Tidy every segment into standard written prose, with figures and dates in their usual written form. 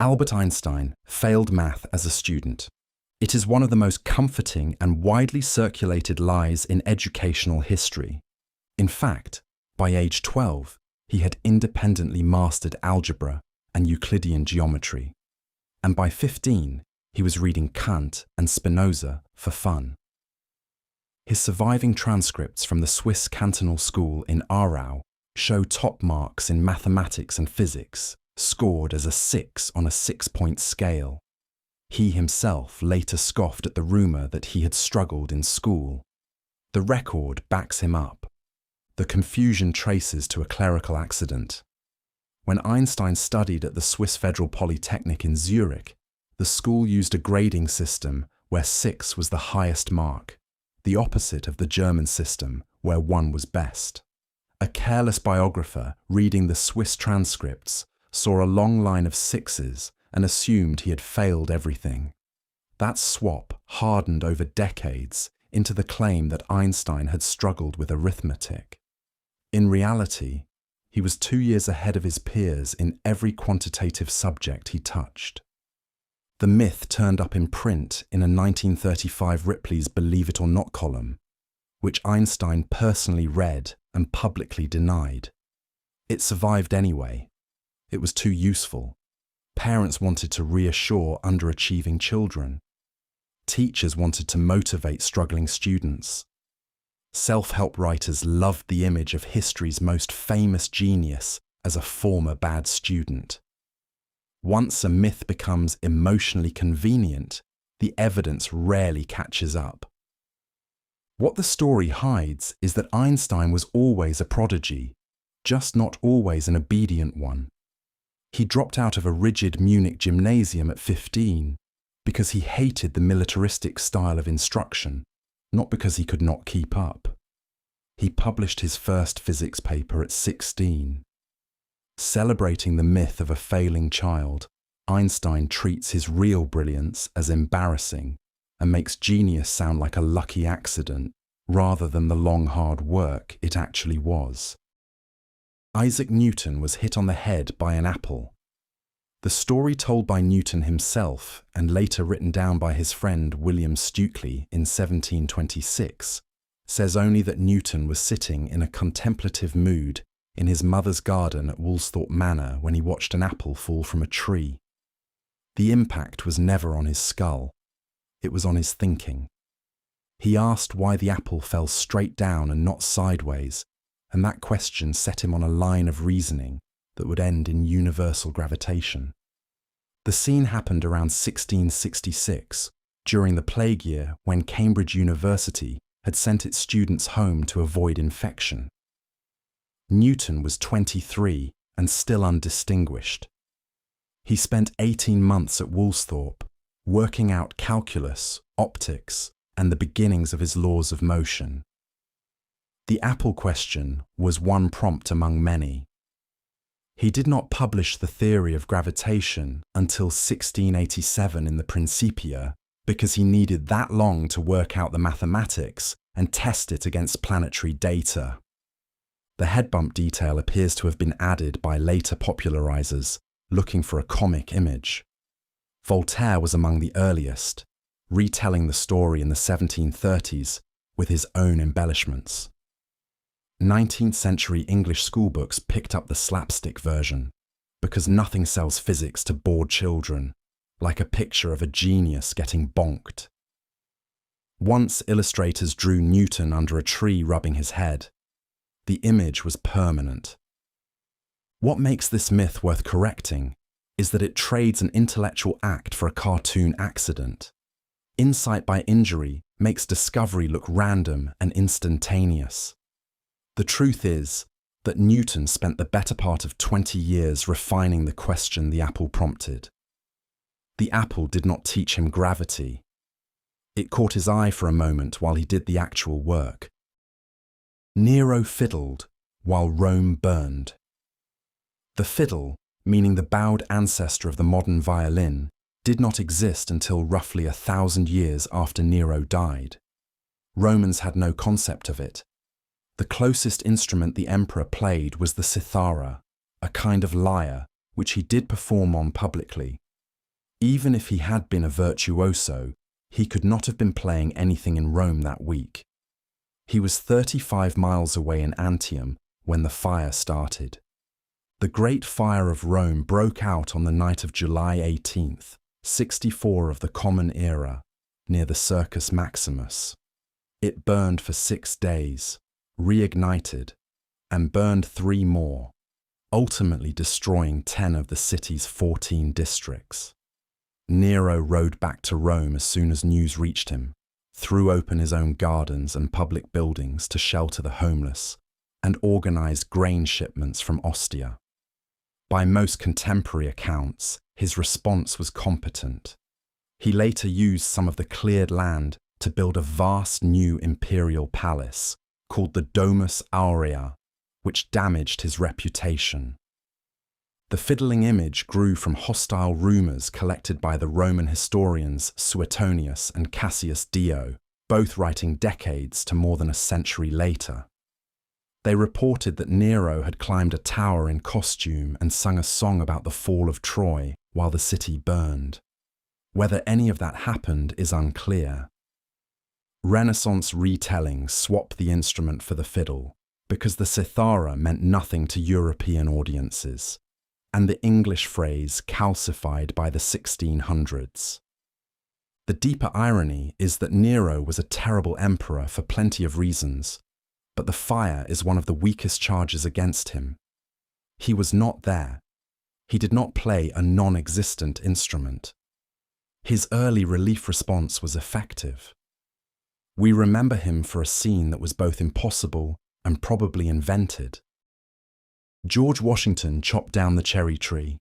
Albert Einstein failed math as a student. It is one of the most comforting and widely circulated lies in educational history. In fact, by age 12, he had independently mastered algebra and Euclidean geometry. And by 15, he was reading Kant and Spinoza for fun. His surviving transcripts from the Swiss cantonal school in Aarau show top marks in mathematics and physics, scored as a 6 on a 6-point scale. He himself later scoffed at the rumour that he had struggled in school. The record backs him up. The confusion traces to a clerical accident. When Einstein studied at the Swiss Federal Polytechnic in Zurich, the school used a grading system where 6 was the highest mark, the opposite of the German system where 1 was best. A careless biographer reading the Swiss transcripts saw a long line of 6s and assumed he had failed everything. That swap hardened over decades into the claim that Einstein had struggled with arithmetic. In reality, he was 2 years ahead of his peers in every quantitative subject he touched. The myth turned up in print in a 1935 Ripley's Believe It or Not column, which Einstein personally read and publicly denied. It survived anyway. It was too useful. Parents wanted to reassure underachieving children. Teachers wanted to motivate struggling students. Self-help writers loved the image of history's most famous genius as a former bad student. Once a myth becomes emotionally convenient, the evidence rarely catches up. What the story hides is that Einstein was always a prodigy, just not always an obedient one. He dropped out of a rigid Munich gymnasium at 15 because he hated the militaristic style of instruction, not because he could not keep up. He published his first physics paper at 16. Celebrating the myth of a failing child, Einstein treats his real brilliance as embarrassing and makes genius sound like a lucky accident rather than the long hard work it actually was. Isaac Newton was hit on the head by an apple. The story told by Newton himself and later written down by his friend William Stukeley in 1726 says only that Newton was sitting in a contemplative mood in his mother's garden at Woolsthorpe Manor when he watched an apple fall from a tree. The impact was never on his skull. It was on his thinking. He asked why the apple fell straight down and not sideways, and that question set him on a line of reasoning that would end in universal gravitation. The scene happened around 1666, during the plague year when Cambridge University had sent its students home to avoid infection. Newton was 23 and still undistinguished. He spent 18 months at Woolsthorpe, working out calculus, optics, and the beginnings of his laws of motion. The apple question was one prompt among many. He did not publish the theory of gravitation until 1687 in the Principia because he needed that long to work out the mathematics and test it against planetary data. The head bump detail appears to have been added by later popularizers looking for a comic image. Voltaire was among the earliest, retelling the story in the 1730s with his own embellishments. 19th century English schoolbooks picked up the slapstick version because nothing sells physics to bored children like a picture of a genius getting bonked. Once illustrators drew Newton under a tree rubbing his head, the image was permanent. What makes this myth worth correcting is that it trades an intellectual act for a cartoon accident. Insight by injury makes discovery look random and instantaneous. The truth is that Newton spent the better part of 20 years refining the question the apple prompted. The apple did not teach him gravity. It caught his eye for a moment while he did the actual work. Nero fiddled while Rome burned. The fiddle, meaning the bowed ancestor of the modern violin, did not exist until roughly 1,000 years after Nero died. Romans had no concept of it. The closest instrument the emperor played was the cithara, a kind of lyre, which he did perform on publicly, Even if he had been a virtuoso, he could not have been playing anything in Rome that week. He was 35 miles away in Antium when the fire started. The Great Fire of Rome broke out on the night of July 18th, 64 of the Common Era, near the Circus Maximus. It burned for 6 days, reignited, and burned 3 more, ultimately destroying 10 of the city's 14 districts. Nero rode back to Rome as soon as news reached him, threw open his own gardens and public buildings to shelter the homeless, and organized grain shipments from Ostia. By most contemporary accounts, his response was competent. He later used some of the cleared land to build a vast new imperial palace called the Domus Aurea, which damaged his reputation. The fiddling image grew from hostile rumours collected by the Roman historians Suetonius and Cassius Dio, both writing decades to more than a century later. They reported that Nero had climbed a tower in costume and sung a song about the fall of Troy while the city burned. Whether any of that happened is unclear. Renaissance retellings swapped the instrument for the fiddle because the cithara meant nothing to European audiences, and the English phrase calcified by the 1600s. The deeper irony is that Nero was a terrible emperor for plenty of reasons, but the fire is one of the weakest charges against him. He was not there. He did not play a non-existent instrument. His early relief response was effective. We remember him for a scene that was both impossible and probably invented. George Washington chopped down the cherry tree.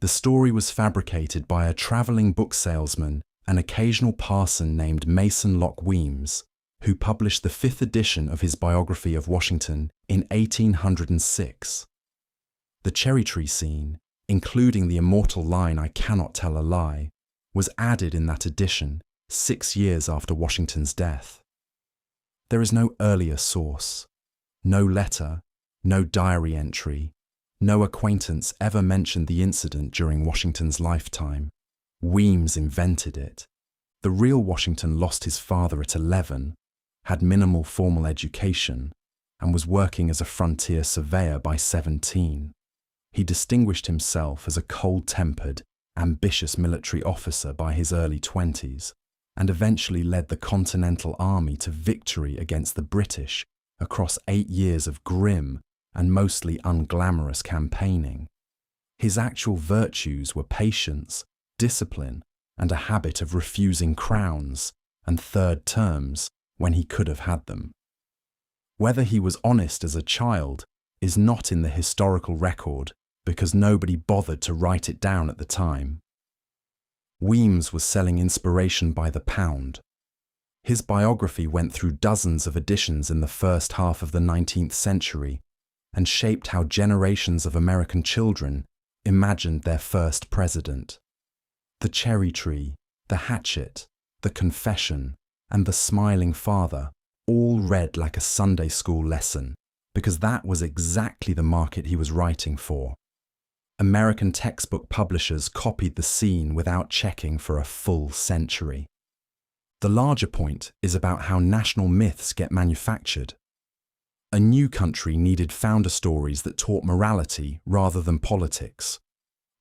The story was fabricated by a travelling book salesman and occasional parson named Mason Locke Weems, who published the 5th edition of his biography of Washington in 1806. The cherry tree scene, including the immortal line "I cannot tell a lie," was added in that edition 6 years after Washington's death. There is no earlier source, no letter, no diary entry, no acquaintance ever mentioned the incident during Washington's lifetime. Weems invented it. The real Washington lost his father at 11, had minimal formal education, and was working as a frontier surveyor by 17. He distinguished himself as a cold-tempered, ambitious military officer by his early 20s, and eventually led the Continental Army to victory against the British across 8 years of grim and mostly unglamorous campaigning. His actual virtues were patience, discipline, and a habit of refusing crowns and third terms when he could have had them. Whether he was honest as a child is not in the historical record because nobody bothered to write it down at the time. Weems was selling inspiration by the pound. His biography went through dozens of editions in the first half of the 19th century and shaped how generations of American children imagined their first president. The cherry tree, the hatchet, the confession, and the smiling father all read like a Sunday school lesson because that was exactly the market he was writing for. American textbook publishers copied the scene without checking for a full century. The larger point is about how national myths get manufactured. A new country needed founder stories that taught morality rather than politics,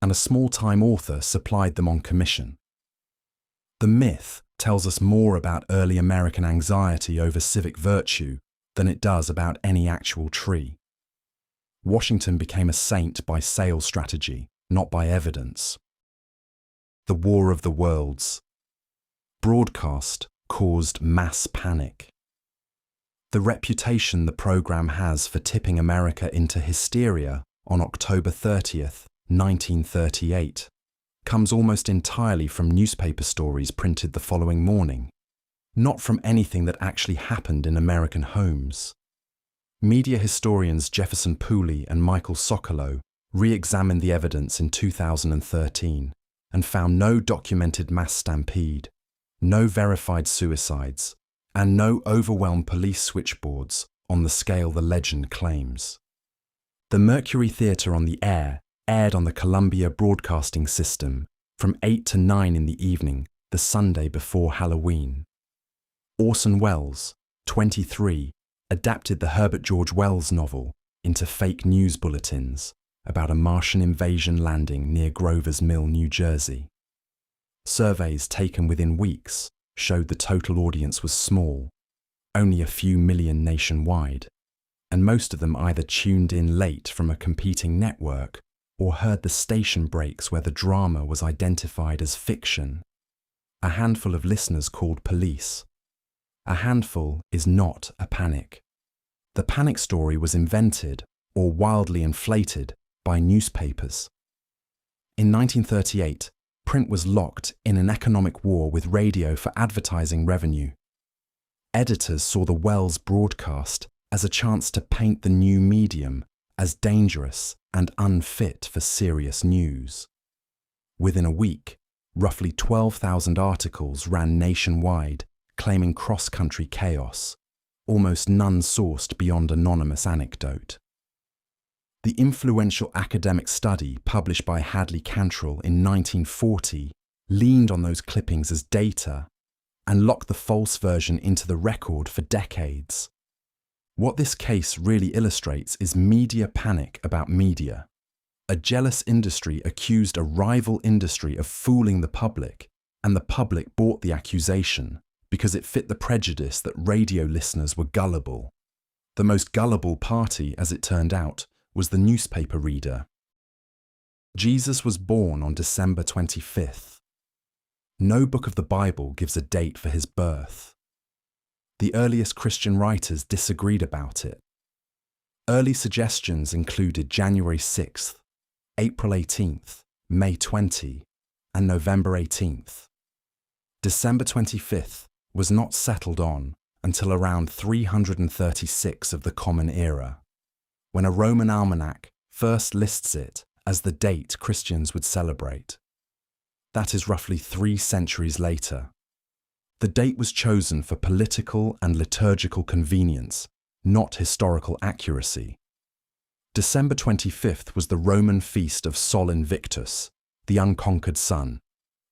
and a small-time author supplied them on commission. The myth tells us more about early American anxiety over civic virtue than it does about any actual tree. Washington became a saint by sales strategy, not by evidence. The War of the Worlds. Broadcast caused mass panic. The reputation the programme has for tipping America into hysteria on October 30th, 1938, comes almost entirely from newspaper stories printed the following morning, not from anything that actually happened in American homes. Media historians Jefferson Pooley and Michael Socolow re-examined the evidence in 2013 and found no documented mass stampede, no verified suicides, and no overwhelmed police switchboards on the scale the legend claims. The Mercury Theatre on the Air aired on the Columbia Broadcasting System from 8 to 9 in the evening, the Sunday before Halloween. Orson Welles, 23, adapted the Herbert George Wells novel into fake news bulletins about a Martian invasion landing near Grover's Mill, New Jersey. Surveys taken within weeks showed the total audience was small, only a few million nationwide, and most of them either tuned in late from a competing network or heard the station breaks where the drama was identified as fiction. A handful of listeners called police. A handful is not a panic. The panic story was invented or wildly inflated by newspapers. In 1938, print was locked in an economic war with radio for advertising revenue. Editors saw the Wells broadcast as a chance to paint the new medium as dangerous and unfit for serious news. Within a week, roughly 12,000 articles ran nationwide claiming cross-country chaos, almost none sourced beyond anonymous anecdote. The influential academic study published by Hadley Cantrell in 1940 leaned on those clippings as data and locked the false version into the record for decades. What this case really illustrates is media panic about media. A jealous industry accused a rival industry of fooling the public, and the public bought the accusation because it fit the prejudice that radio listeners were gullible. The most gullible party, as it turned out, was the newspaper reader. Jesus was born on December 25th. No book of the Bible gives a date for his birth. The earliest Christian writers disagreed about it. Early suggestions included January 6th, April 18th, May 20, and November 18th. December 25th was not settled on until around 336 of the Common Era, when a Roman almanac first lists it as the date Christians would celebrate. That is roughly 3 centuries later. The date was chosen for political and liturgical convenience, not historical accuracy. December 25th was the Roman feast of Sol Invictus, the unconquered sun,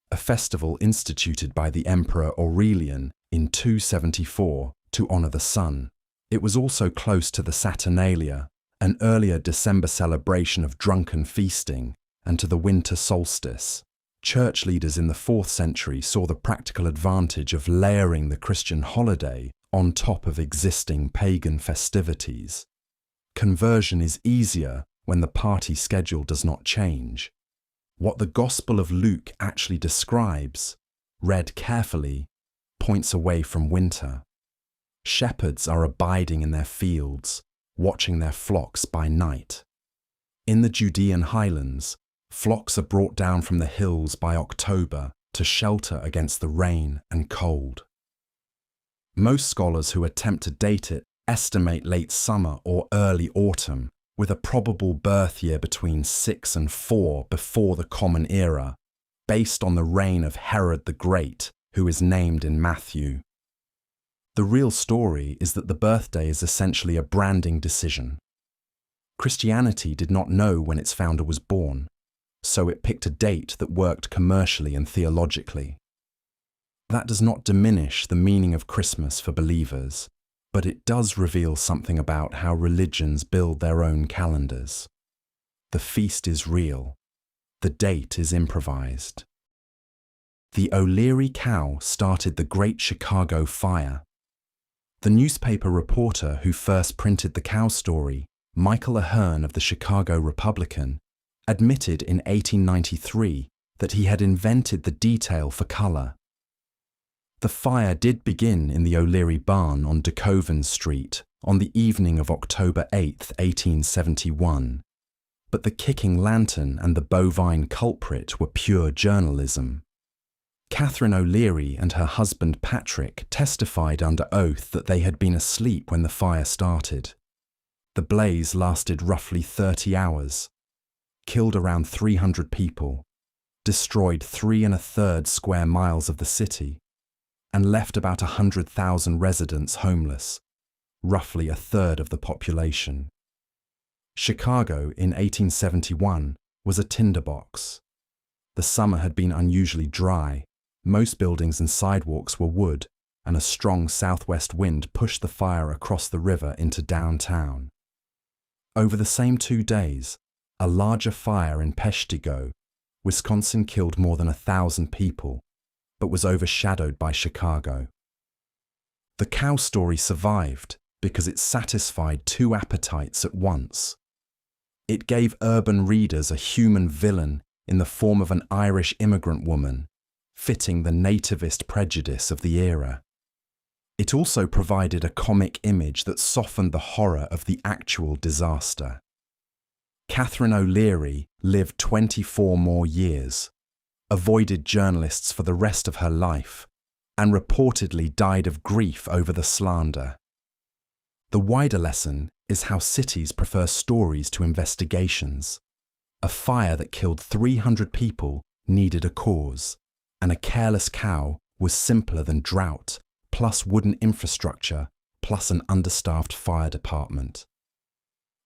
a festival instituted by the Emperor Aurelian in 274 to honour the sun. It was also close to the Saturnalia, an earlier December celebration of drunken feasting, and to the winter solstice. Church leaders in the 4th century saw the practical advantage of layering the Christian holiday on top of existing pagan festivities. Conversion is easier when the party schedule does not change. What the Gospel of Luke actually describes, read carefully, points away from winter. Shepherds are abiding in their fields, watching their flocks by night. In the Judean highlands, flocks are brought down from the hills by October to shelter against the rain and cold. Most scholars who attempt to date it estimate late summer or early autumn, with a probable birth year between 6 and 4 before the Common Era, based on the reign of Herod the Great, who is named in Matthew. The real story is that the birthday is essentially a branding decision. Christianity did not know when its founder was born, so it picked a date that worked commercially and theologically. That does not diminish the meaning of Christmas for believers, but it does reveal something about how religions build their own calendars. The feast is real. The date is improvised. The O'Leary cow started the Great Chicago Fire. The newspaper reporter who first printed the cow story, Michael Ahern of the Chicago Republican, admitted in 1893 that he had invented the detail for colour. The fire did begin in the O'Leary barn on DeKoven Street on the evening of October 8, 1871, but the kicking lantern and the bovine culprit were pure journalism. Catherine O'Leary and her husband Patrick testified under oath that they had been asleep when the fire started. The blaze lasted roughly 30 hours, killed around 300 people, destroyed 3 1/3 square miles of the city, and left about 100,000 residents homeless, roughly 1/3 of the population. Chicago in 1871 was a tinderbox. The summer had been unusually dry. Most buildings and sidewalks were wood, and a strong southwest wind pushed the fire across the river into downtown. Over the same 2 days, a larger fire in Peshtigo, Wisconsin, killed more than 1,000 people, but was overshadowed by Chicago. The cow story survived because it satisfied 2 appetites at once. It gave urban readers a human villain in the form of an Irish immigrant woman, fitting the nativist prejudice of the era. It also provided a comic image that softened the horror of the actual disaster. Catherine O'Leary lived 24 more years, avoided journalists for the rest of her life, and reportedly died of grief over the slander. The wider lesson is how cities prefer stories to investigations. A fire that killed 300 people needed a cause, and a careless cow was simpler than drought, plus wooden infrastructure, plus an understaffed fire department.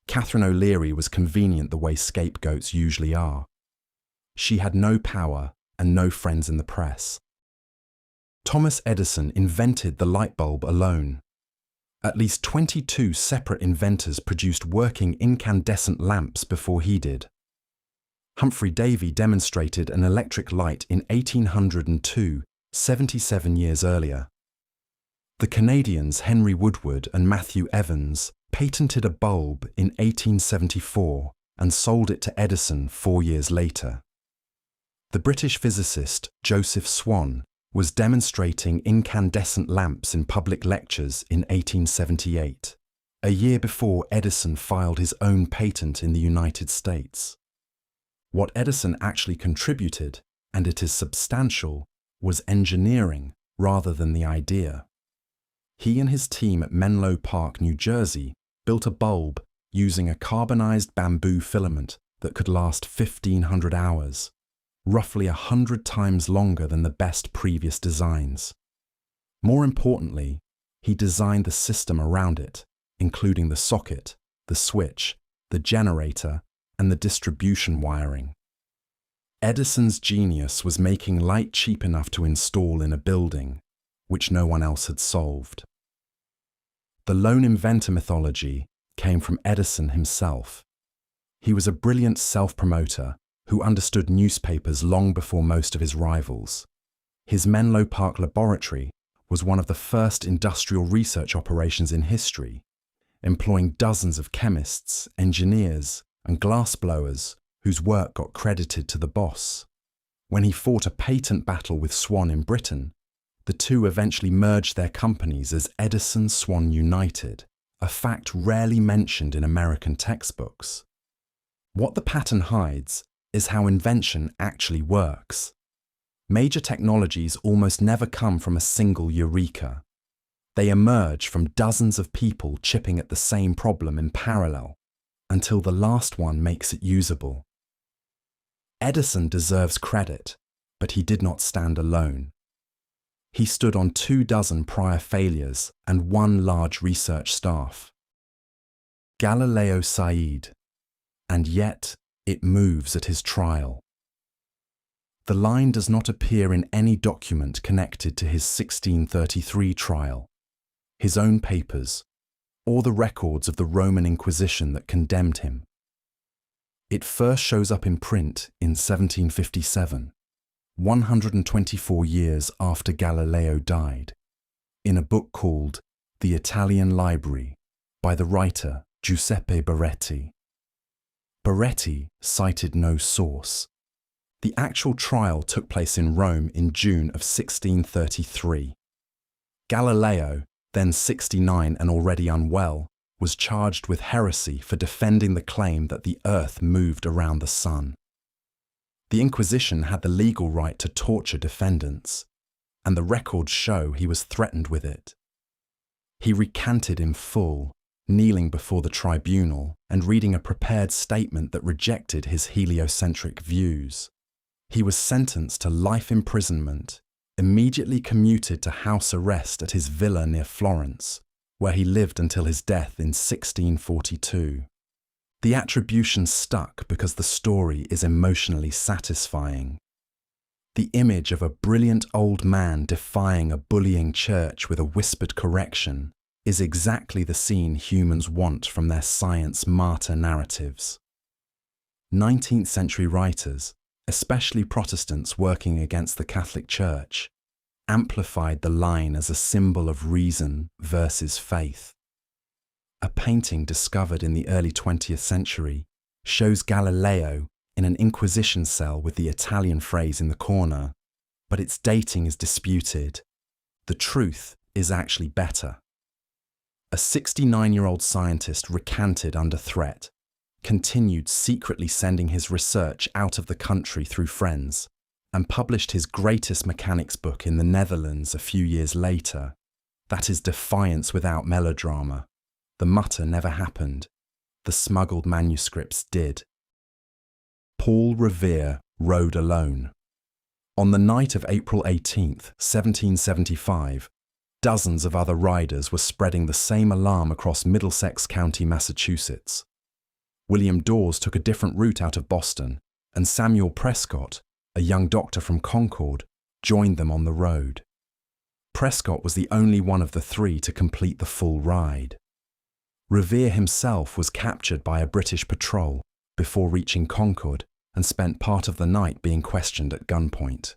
Catherine O'Leary was convenient the way scapegoats usually are. She had no power and no friends in the press. Thomas Edison invented the light bulb alone. At least 22 separate inventors produced working incandescent lamps before he did. Humphrey Davy demonstrated an electric light in 1802, 77 years earlier. The Canadians Henry Woodward and Matthew Evans patented a bulb in 1874 and sold it to Edison 4 years later. The British physicist Joseph Swan was demonstrating incandescent lamps in public lectures in 1878, a year before Edison filed his own patent in the United States. What Edison actually contributed, and it is substantial, was engineering rather than the idea. He and his team at Menlo Park, New Jersey, built a bulb using a carbonized bamboo filament that could last 1,500 hours, roughly 100 times longer than the best previous designs. More importantly, he designed the system around it, including the socket, the switch, the generator, and the distribution wiring. Edison's genius was making light cheap enough to install in a building, which no one else had solved. The lone inventor mythology came from Edison himself. He was a brilliant self-promoter who understood newspapers long before most of his rivals. His Menlo Park laboratory was one of the first industrial research operations in history, employing dozens of chemists, engineers, and glassblowers whose work got credited to the boss. When he fought a patent battle with Swan in Britain, the two eventually merged their companies as Edison-Swan United, a fact rarely mentioned in American textbooks. What the pattern hides is how invention actually works. Major technologies almost never come from a single eureka. They emerge from dozens of people chipping at the same problem in parallel, until the last one makes it usable. Edison deserves credit, but he did not stand alone. He stood on 24 prior failures and 1 large research staff. Galileo Said, and yet it moves at his trial. The line does not appear in any document connected to his 1633 trial, his own papers, or the records of the Roman Inquisition that condemned him. It first shows up in print in 1757, 124 years after Galileo died, in a book called The Italian Library by the writer Giuseppe Baretti. Baretti cited no source. The actual trial took place in Rome in June of 1633. Galileo, then 69 and already unwell, was charged with heresy for defending the claim that the Earth moved around the sun. The Inquisition had the legal right to torture defendants, and the records show he was threatened with it. He recanted in full, kneeling before the tribunal and reading a prepared statement that rejected his heliocentric views. He was sentenced to life imprisonment, immediately commuted to house arrest at his villa near Florence, where he lived until his death in 1642. The attribution stuck because the story is emotionally satisfying. The image of a brilliant old man defying a bullying church with a whispered correction is exactly the scene humans want from their science martyr narratives. 19th century writers, especially Protestants working against the Catholic Church, amplified the line as a symbol of reason versus faith. A painting discovered in the early 20th century shows Galileo in an Inquisition cell with the Italian phrase in the corner, but its dating is disputed. The truth is actually better. A 69-year-old scientist recanted under threat, continued secretly sending his research out of the country through friends, and published his greatest mechanics book in the Netherlands a few years later. That is defiance without melodrama. The mutter never happened. The smuggled manuscripts did. Paul Revere rode alone. On the night of April 18th, 1775, dozens of other riders were spreading the same alarm across Middlesex County, Massachusetts. William Dawes took a different route out of Boston, and Samuel Prescott, a young doctor from Concord, joined them on the road. Prescott was the only one of the three to complete the full ride. Revere himself was captured by a British patrol before reaching Concord and spent part of the night being questioned at gunpoint.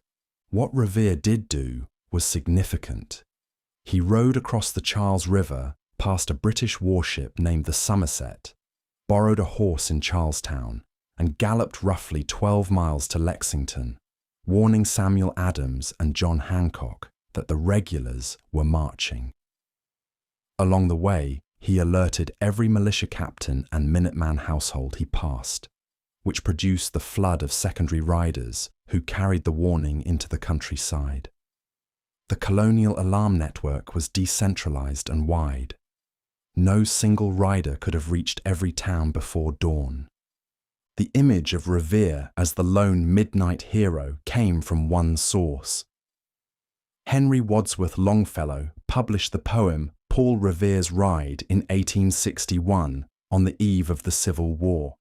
What Revere did do was significant. He rowed across the Charles River past a British warship named the Somerset, borrowed a horse in Charlestown, and galloped roughly 12 miles to Lexington, warning Samuel Adams and John Hancock that the regulars were marching. Along the way, he alerted every militia captain and Minuteman household he passed, which produced the flood of secondary riders who carried the warning into the countryside. The colonial alarm network was decentralized and wide. No single rider could have reached every town before dawn. The image of Revere as the lone midnight hero came from one source. Henry Wadsworth Longfellow published the poem Paul Revere's Ride in 1861 on the eve of the Civil War.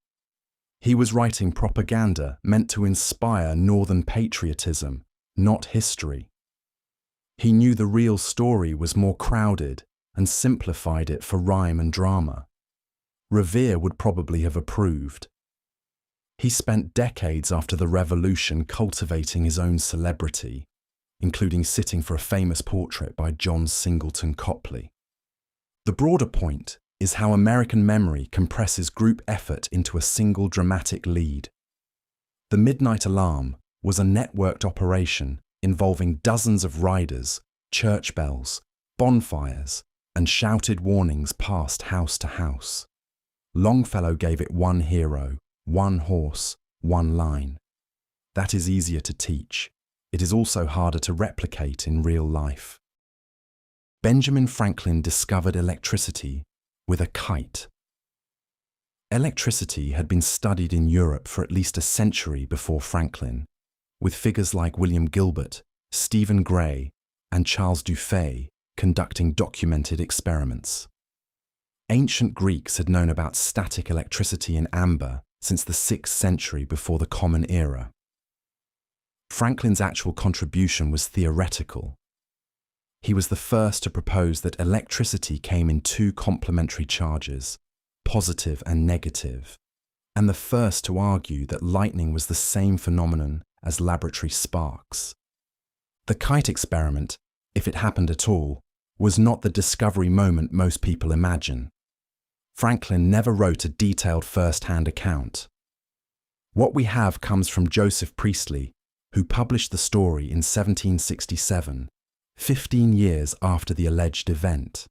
He was writing propaganda meant to inspire Northern patriotism, not history. He knew the real story was more crowded and simplified it for rhyme and drama. Revere would probably have approved. He spent decades after the Revolution cultivating his own celebrity, including sitting for a famous portrait by John Singleton Copley. The broader point is how American memory compresses group effort into a single dramatic lead. The Midnight Alarm was a networked operation involving dozens of riders, church bells, bonfires, and shouted warnings passed house to house. Longfellow gave it one hero, one horse, one line. That is easier to teach. It is also harder to replicate in real life. Benjamin Franklin discovered electricity with a kite. Electricity had been studied in Europe for at least a century before Franklin, with figures like William Gilbert, Stephen Gray, and Charles Dufay conducting documented experiments. Ancient Greeks had known about static electricity in amber since the 6th century before the Common Era. Franklin's actual contribution was theoretical. He was the first to propose that electricity came in two complementary charges, positive and negative, and the first to argue that lightning was the same phenomenon as laboratory sparks. The kite experiment, if it happened at all, was not the discovery moment most people imagine. Franklin never wrote a detailed first-hand account. What we have comes from Joseph Priestley, who published the story in 1767, 15 years after the alleged event.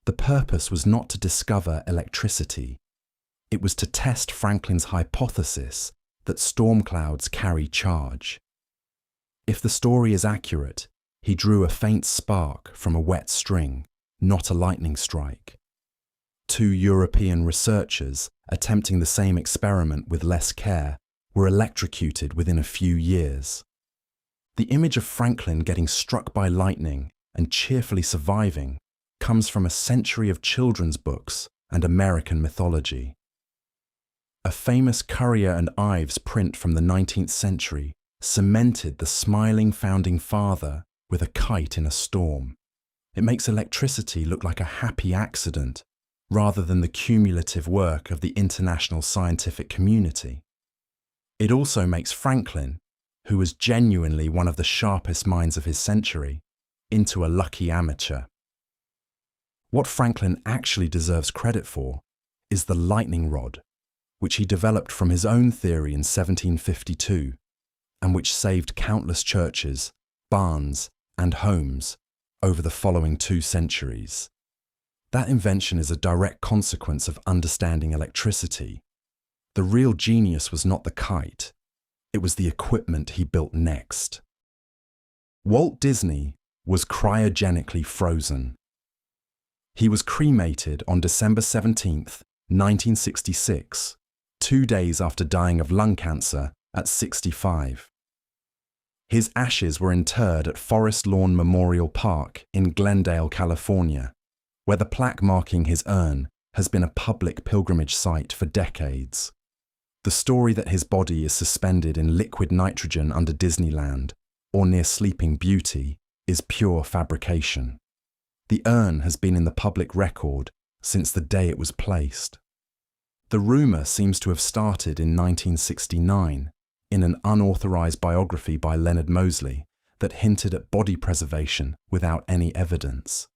The purpose was not to discover electricity. It was to test Franklin's hypothesis that storm clouds carry charge. If the story is accurate, he drew a faint spark from a wet string, not a lightning strike. Two European researchers attempting the same experiment with less care were electrocuted within a few years. The image of Franklin getting struck by lightning and cheerfully surviving comes from a century of children's books and American mythology. A famous Currier and Ives print from the 19th century cemented the smiling founding father with a kite in a storm. It makes electricity look like a happy accident rather than the cumulative work of the international scientific community. It also makes Franklin, who was genuinely one of the sharpest minds of his century, into a lucky amateur. What Franklin actually deserves credit for is the lightning rod, which he developed from his own theory in 1752, and which saved countless churches, barns, and homes over the following 2 centuries. That invention is a direct consequence of understanding electricity. The real genius was not the kite, it was the equipment he built next. Walt Disney was cryogenically frozen. He was cremated on December 17th, 1966, 2 days after dying of lung cancer at 65. His ashes were interred at Forest Lawn Memorial Park in Glendale, California, where the plaque marking his urn has been a public pilgrimage site for decades. The story that his body is suspended in liquid nitrogen under Disneyland or near Sleeping Beauty is pure fabrication. The urn has been in the public record since the day it was placed. The rumor seems to have started in 1969 in an unauthorized biography by Leonard Mosley that hinted at body preservation without any evidence.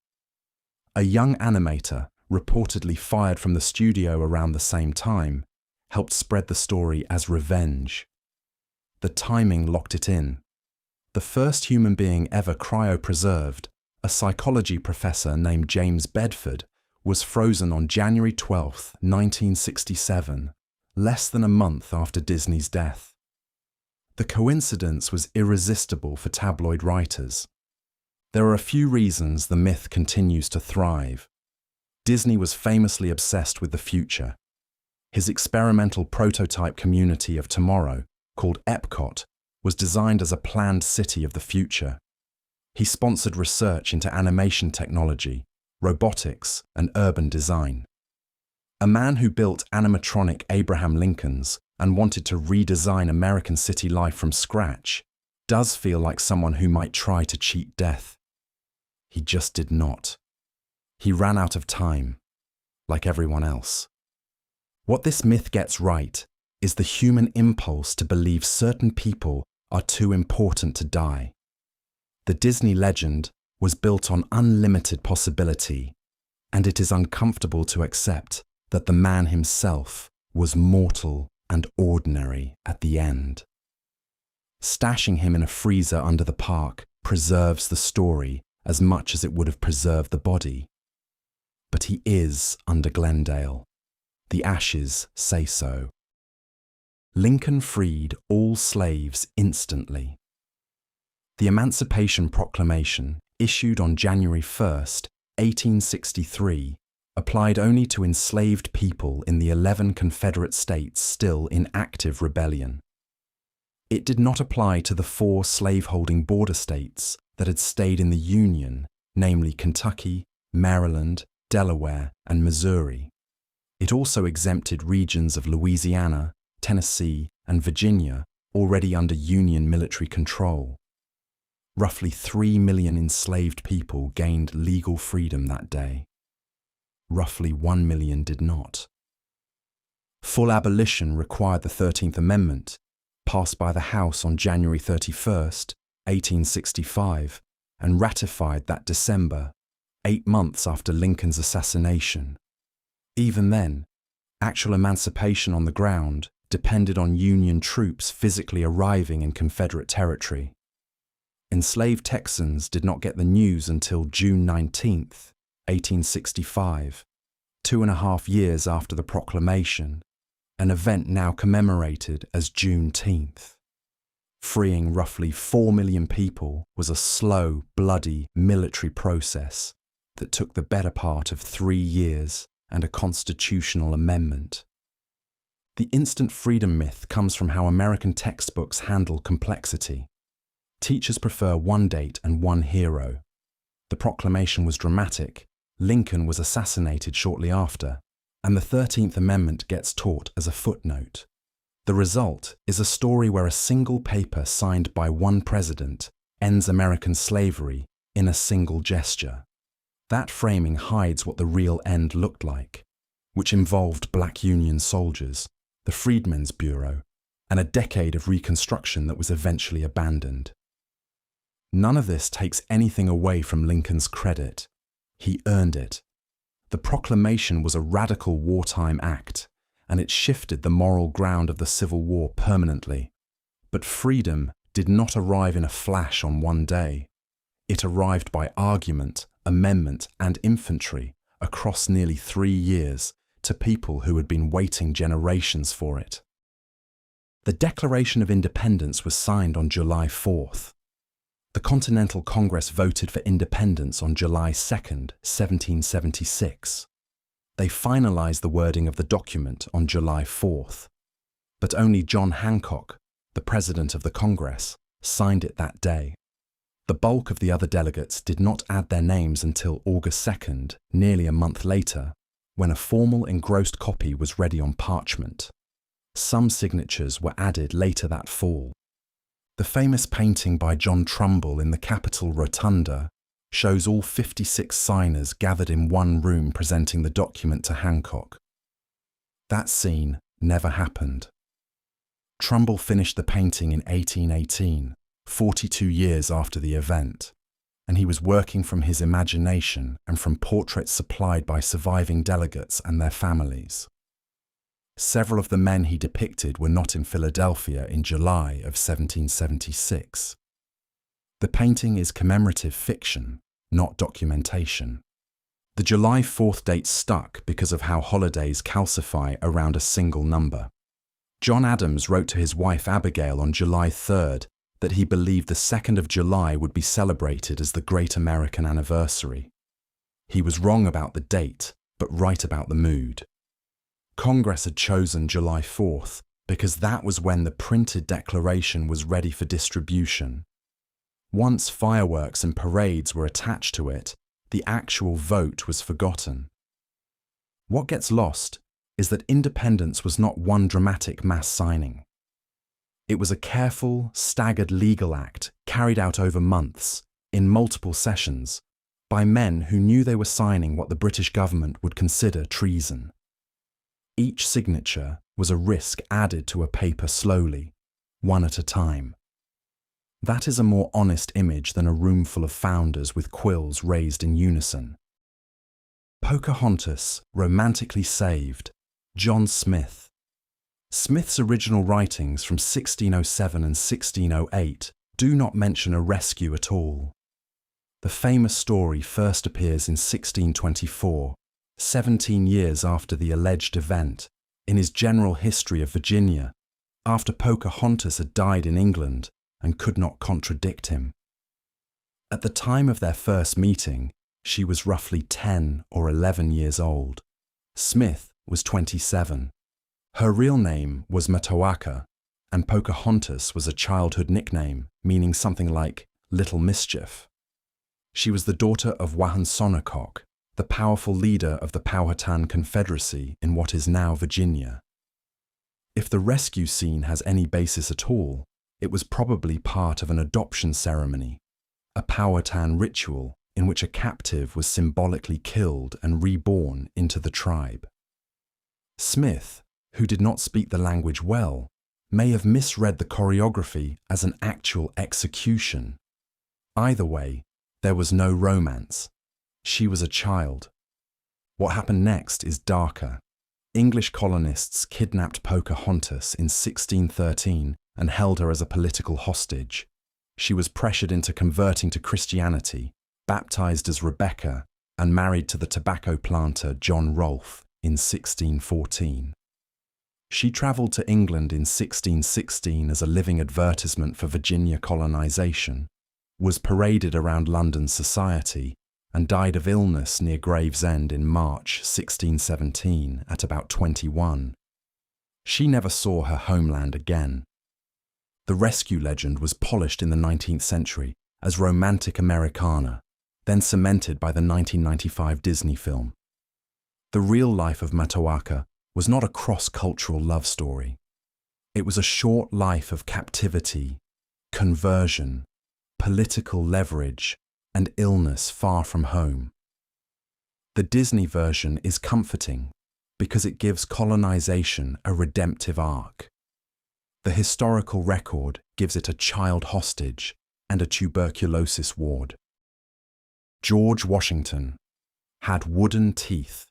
A young animator, reportedly fired from the studio around the same time, helped spread the story as revenge. The timing locked it in. The first human being ever cryopreserved, a psychology professor named James Bedford, was frozen on January 12, 1967, less than a month after Disney's death. The coincidence was irresistible for tabloid writers. There are a few reasons the myth continues to thrive. Disney was famously obsessed with the future. His experimental prototype community of tomorrow, called Epcot, was designed as a planned city of the future. He sponsored research into animation technology, robotics, and urban design. A man who built animatronic Abraham Lincolns and wanted to redesign American city life from scratch does feel like someone who might try to cheat death. He just did not. He ran out of time, like everyone else. What this myth gets right is the human impulse to believe certain people are too important to die. The Disney legend was built on unlimited possibility, and it is uncomfortable to accept that the man himself was mortal and ordinary at the end. Stashing him in a freezer under the park preserves the story as much as it would have preserved the body. But he is under Glendale. The ashes say so. Lincoln freed all slaves instantly. The Emancipation Proclamation, issued on January 1st, 1863, applied only to enslaved people in the 11 Confederate states still in active rebellion. It did not apply to the 4 slaveholding border states that had stayed in the Union, namely Kentucky, Maryland, Delaware, and Missouri. It also exempted regions of Louisiana, Tennessee, and Virginia already under Union military control. Roughly 3 million enslaved people gained legal freedom that day. Roughly 1 million did not. Full abolition required the 13th Amendment, passed by the House on January 31st, 1865, and ratified that December, 8 months after Lincoln's assassination. Even then, actual emancipation on the ground depended on Union troops physically arriving in Confederate territory. Enslaved Texans did not get the news until June 19th, 1865, 2.5 years after the proclamation, an event now commemorated as Juneteenth. Freeing roughly 4 million people was a slow, bloody military process that took the better part of 3 years and a constitutional amendment. The instant freedom myth comes from how American textbooks handle complexity. Teachers prefer one date and one hero. The proclamation was dramatic, Lincoln was assassinated shortly after, and the 13th Amendment gets taught as a footnote. The result is a story where a single paper signed by one president ends American slavery in a single gesture. That framing hides what the real end looked like, which involved black Union soldiers, the Freedmen's Bureau, and a decade of Reconstruction that was eventually abandoned. None of this takes anything away from Lincoln's credit. He earned it. The proclamation was a radical wartime act, and it shifted the moral ground of the Civil War permanently. But freedom did not arrive in a flash on one day. It arrived by argument, amendment, and infantry across nearly 3 years to people who had been waiting generations for it. The Declaration of Independence was signed on July 4th. The Continental Congress voted for independence on July 2nd, 1776. They finalized the wording of the document on July 4th, but only John Hancock, the President of the Congress, signed it that day. The bulk of the other delegates did not add their names until August 2nd, nearly a month later, when a formal engrossed copy was ready on parchment. Some signatures were added later that fall. The famous painting by John Trumbull in the Capitol Rotunda shows all 56 signers gathered in one room presenting the document to Hancock. That scene never happened. Trumbull finished the painting in 1818, 42 years after the event, and he was working from his imagination and from portraits supplied by surviving delegates and their families. Several of the men he depicted were not in Philadelphia in July of 1776. The painting is commemorative fiction, not documentation. The July 4th date stuck because of how holidays calcify around a single number. John Adams wrote to his wife Abigail on July 3rd that he believed the 2nd of July would be celebrated as the Great American Anniversary. He was wrong about the date, but right about the mood. Congress had chosen July 4th because that was when the printed declaration was ready for distribution. Once fireworks and parades were attached to it, the actual vote was forgotten. What gets lost is that independence was not one dramatic mass signing. It was a careful, staggered legal act carried out over months, in multiple sessions, by men who knew they were signing what the British government would consider treason. Each signature was a risk added to a paper slowly, one at a time. That is a more honest image than a room full of founders with quills raised in unison. Pocahontas, romantically saved, John Smith. Smith's original writings from 1607 and 1608 do not mention a rescue at all. The famous story first appears in 1624, 17 years after the alleged event, in his General History of Virginia, after Pocahontas had died in England and could not contradict him. At the time of their first meeting, she was roughly 10 or 11 years old. Smith was 27. Her real name was Matoaka, and Pocahontas was a childhood nickname meaning something like Little Mischief. She was the daughter of Wahunsonacock, the powerful leader of the Powhatan Confederacy in what is now Virginia. If the rescue scene has any basis at all, it was probably part of an adoption ceremony, a Powhatan ritual in which a captive was symbolically killed and reborn into the tribe. Smith, who did not speak the language well, may have misread the choreography as an actual execution. Either way, there was no romance. She was a child. What happened next is darker. English colonists kidnapped Pocahontas in 1613 and held her as a political hostage. She was pressured into converting to Christianity, baptized as Rebecca, and married to the tobacco planter John Rolfe in 1614. She travelled to England in 1616 as a living advertisement for Virginia colonization, was paraded around London society, and died of illness near Gravesend in March 1617 at about 21. She never saw her homeland again. The rescue legend was polished in the 19th century as romantic Americana, then cemented by the 1995 Disney film. The real life of Matoaka was not a cross-cultural love story. It was a short life of captivity, conversion, political leverage, and illness far from home. The Disney version is comforting because it gives colonization a redemptive arc. The historical record gives it a child hostage and a tuberculosis ward. George Washington had wooden teeth.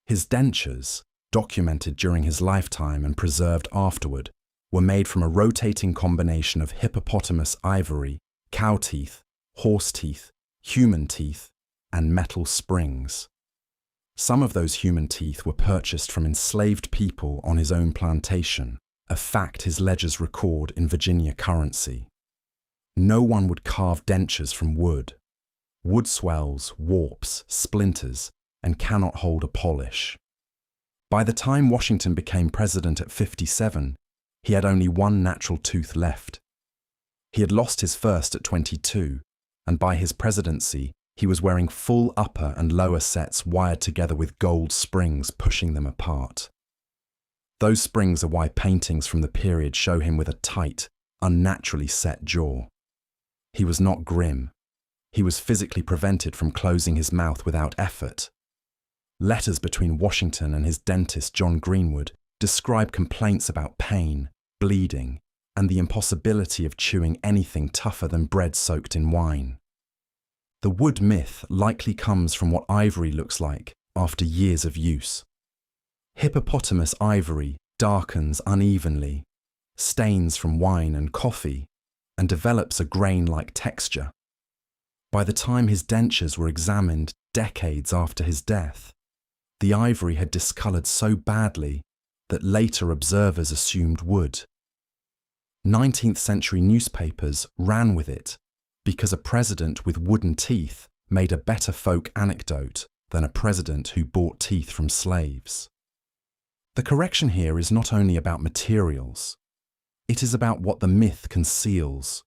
His dentures, documented during his lifetime and preserved afterward, were made from a rotating combination of hippopotamus ivory, cow teeth, horse teeth, human teeth, and metal springs. Some of those human teeth were purchased from enslaved people on his own plantation, a fact his ledgers record in Virginia currency. No one would carve dentures from wood. Wood swells, warps, splinters, and cannot hold a polish. By the time Washington became president at 57, he had only one natural tooth left. He had lost his first at 22, and by his presidency, he was wearing full upper and lower sets wired together with gold springs pushing them apart. Those springs are why paintings from the period show him with a tight, unnaturally set jaw. He was not grim. He was physically prevented from closing his mouth without effort. Letters between Washington and his dentist John Greenwood describe complaints about pain, bleeding, and the impossibility of chewing anything tougher than bread soaked in wine. The wood myth likely comes from what ivory looks like after years of use. Hippopotamus ivory darkens unevenly, stains from wine and coffee, and develops a grain-like texture. By the time his dentures were examined decades after his death, the ivory had discolored so badly that later observers assumed wood. 19th century newspapers ran with it because a president with wooden teeth made a better folk anecdote than a president who bought teeth from slaves. The correction here is not only about materials, it is about what the myth conceals.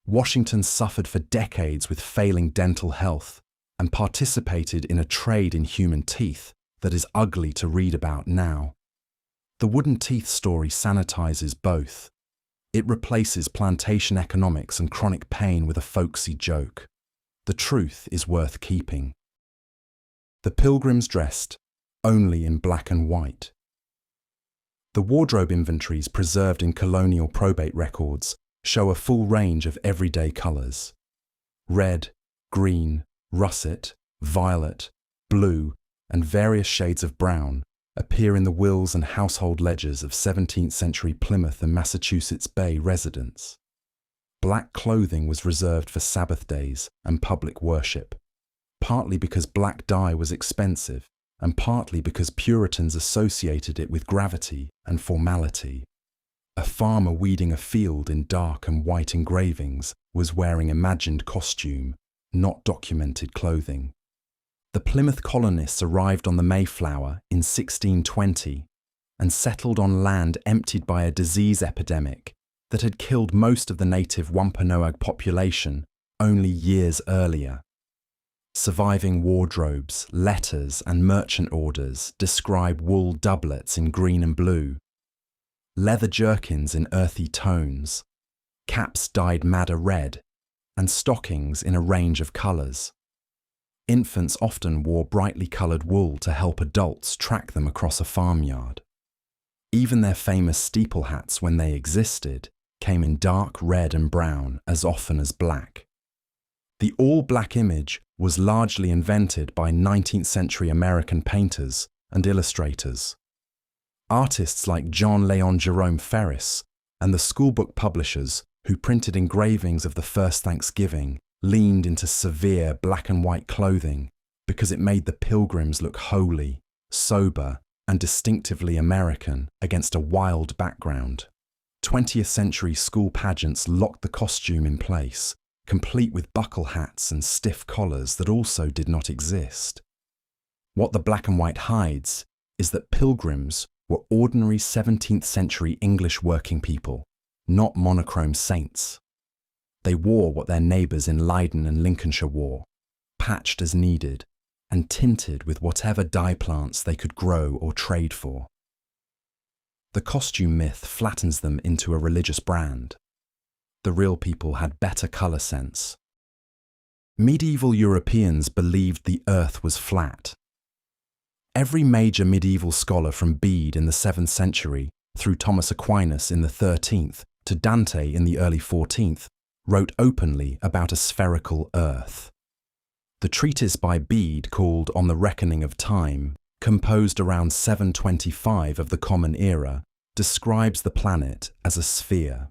Washington suffered for decades with failing dental health and participated in a trade in human teeth that is ugly to read about now. The wooden teeth story sanitizes both. It replaces plantation economics and chronic pain with a folksy joke. The truth is worth keeping. The pilgrims dressed only in black and white. The wardrobe inventories preserved in colonial probate records show a full range of everyday colours. Red, green, russet, violet, blue, and various shades of brown appear in the wills and household ledgers of 17th century Plymouth and Massachusetts Bay residents. Black clothing was reserved for Sabbath days and public worship, partly because black dye was expensive and partly because Puritans associated it with gravity and formality. A farmer weeding a field in dark and white engravings was wearing imagined costume, not documented clothing. The Plymouth colonists arrived on the Mayflower in 1620 and settled on land emptied by a disease epidemic that had killed most of the native Wampanoag population only years earlier. Surviving wardrobes, letters, and merchant orders describe wool doublets in green and blue, leather jerkins in earthy tones, caps dyed madder red, and stockings in a range of colours. Infants often wore brightly coloured wool to help adults track them across a farmyard. Even their famous steeple hats, when they existed, came in dark red and brown as often as black. The all-black image was largely invented by 19th century American painters and illustrators. Artists like John Leon Jerome Ferris and the schoolbook publishers who printed engravings of the first Thanksgiving leaned into severe black and white clothing because it made the pilgrims look holy, sober, and distinctively American against a wild background. 20th century school pageants locked the costume in place, complete with buckle hats and stiff collars that also did not exist. What the black and white hides is that pilgrims were ordinary 17th century English working people, not monochrome saints. They wore what their neighbours in Leiden and Lincolnshire wore, patched as needed, and tinted with whatever dye plants they could grow or trade for. The costume myth flattens them into a religious brand. The real people had better colour sense. Medieval Europeans believed the earth was flat. Every major medieval scholar from Bede in the 7th century, through Thomas Aquinas in the 13th, to Dante in the early 14th, wrote openly about a spherical earth. The treatise by Bede called On the Reckoning of Time, composed around 725 of the Common Era, describes the planet as a sphere.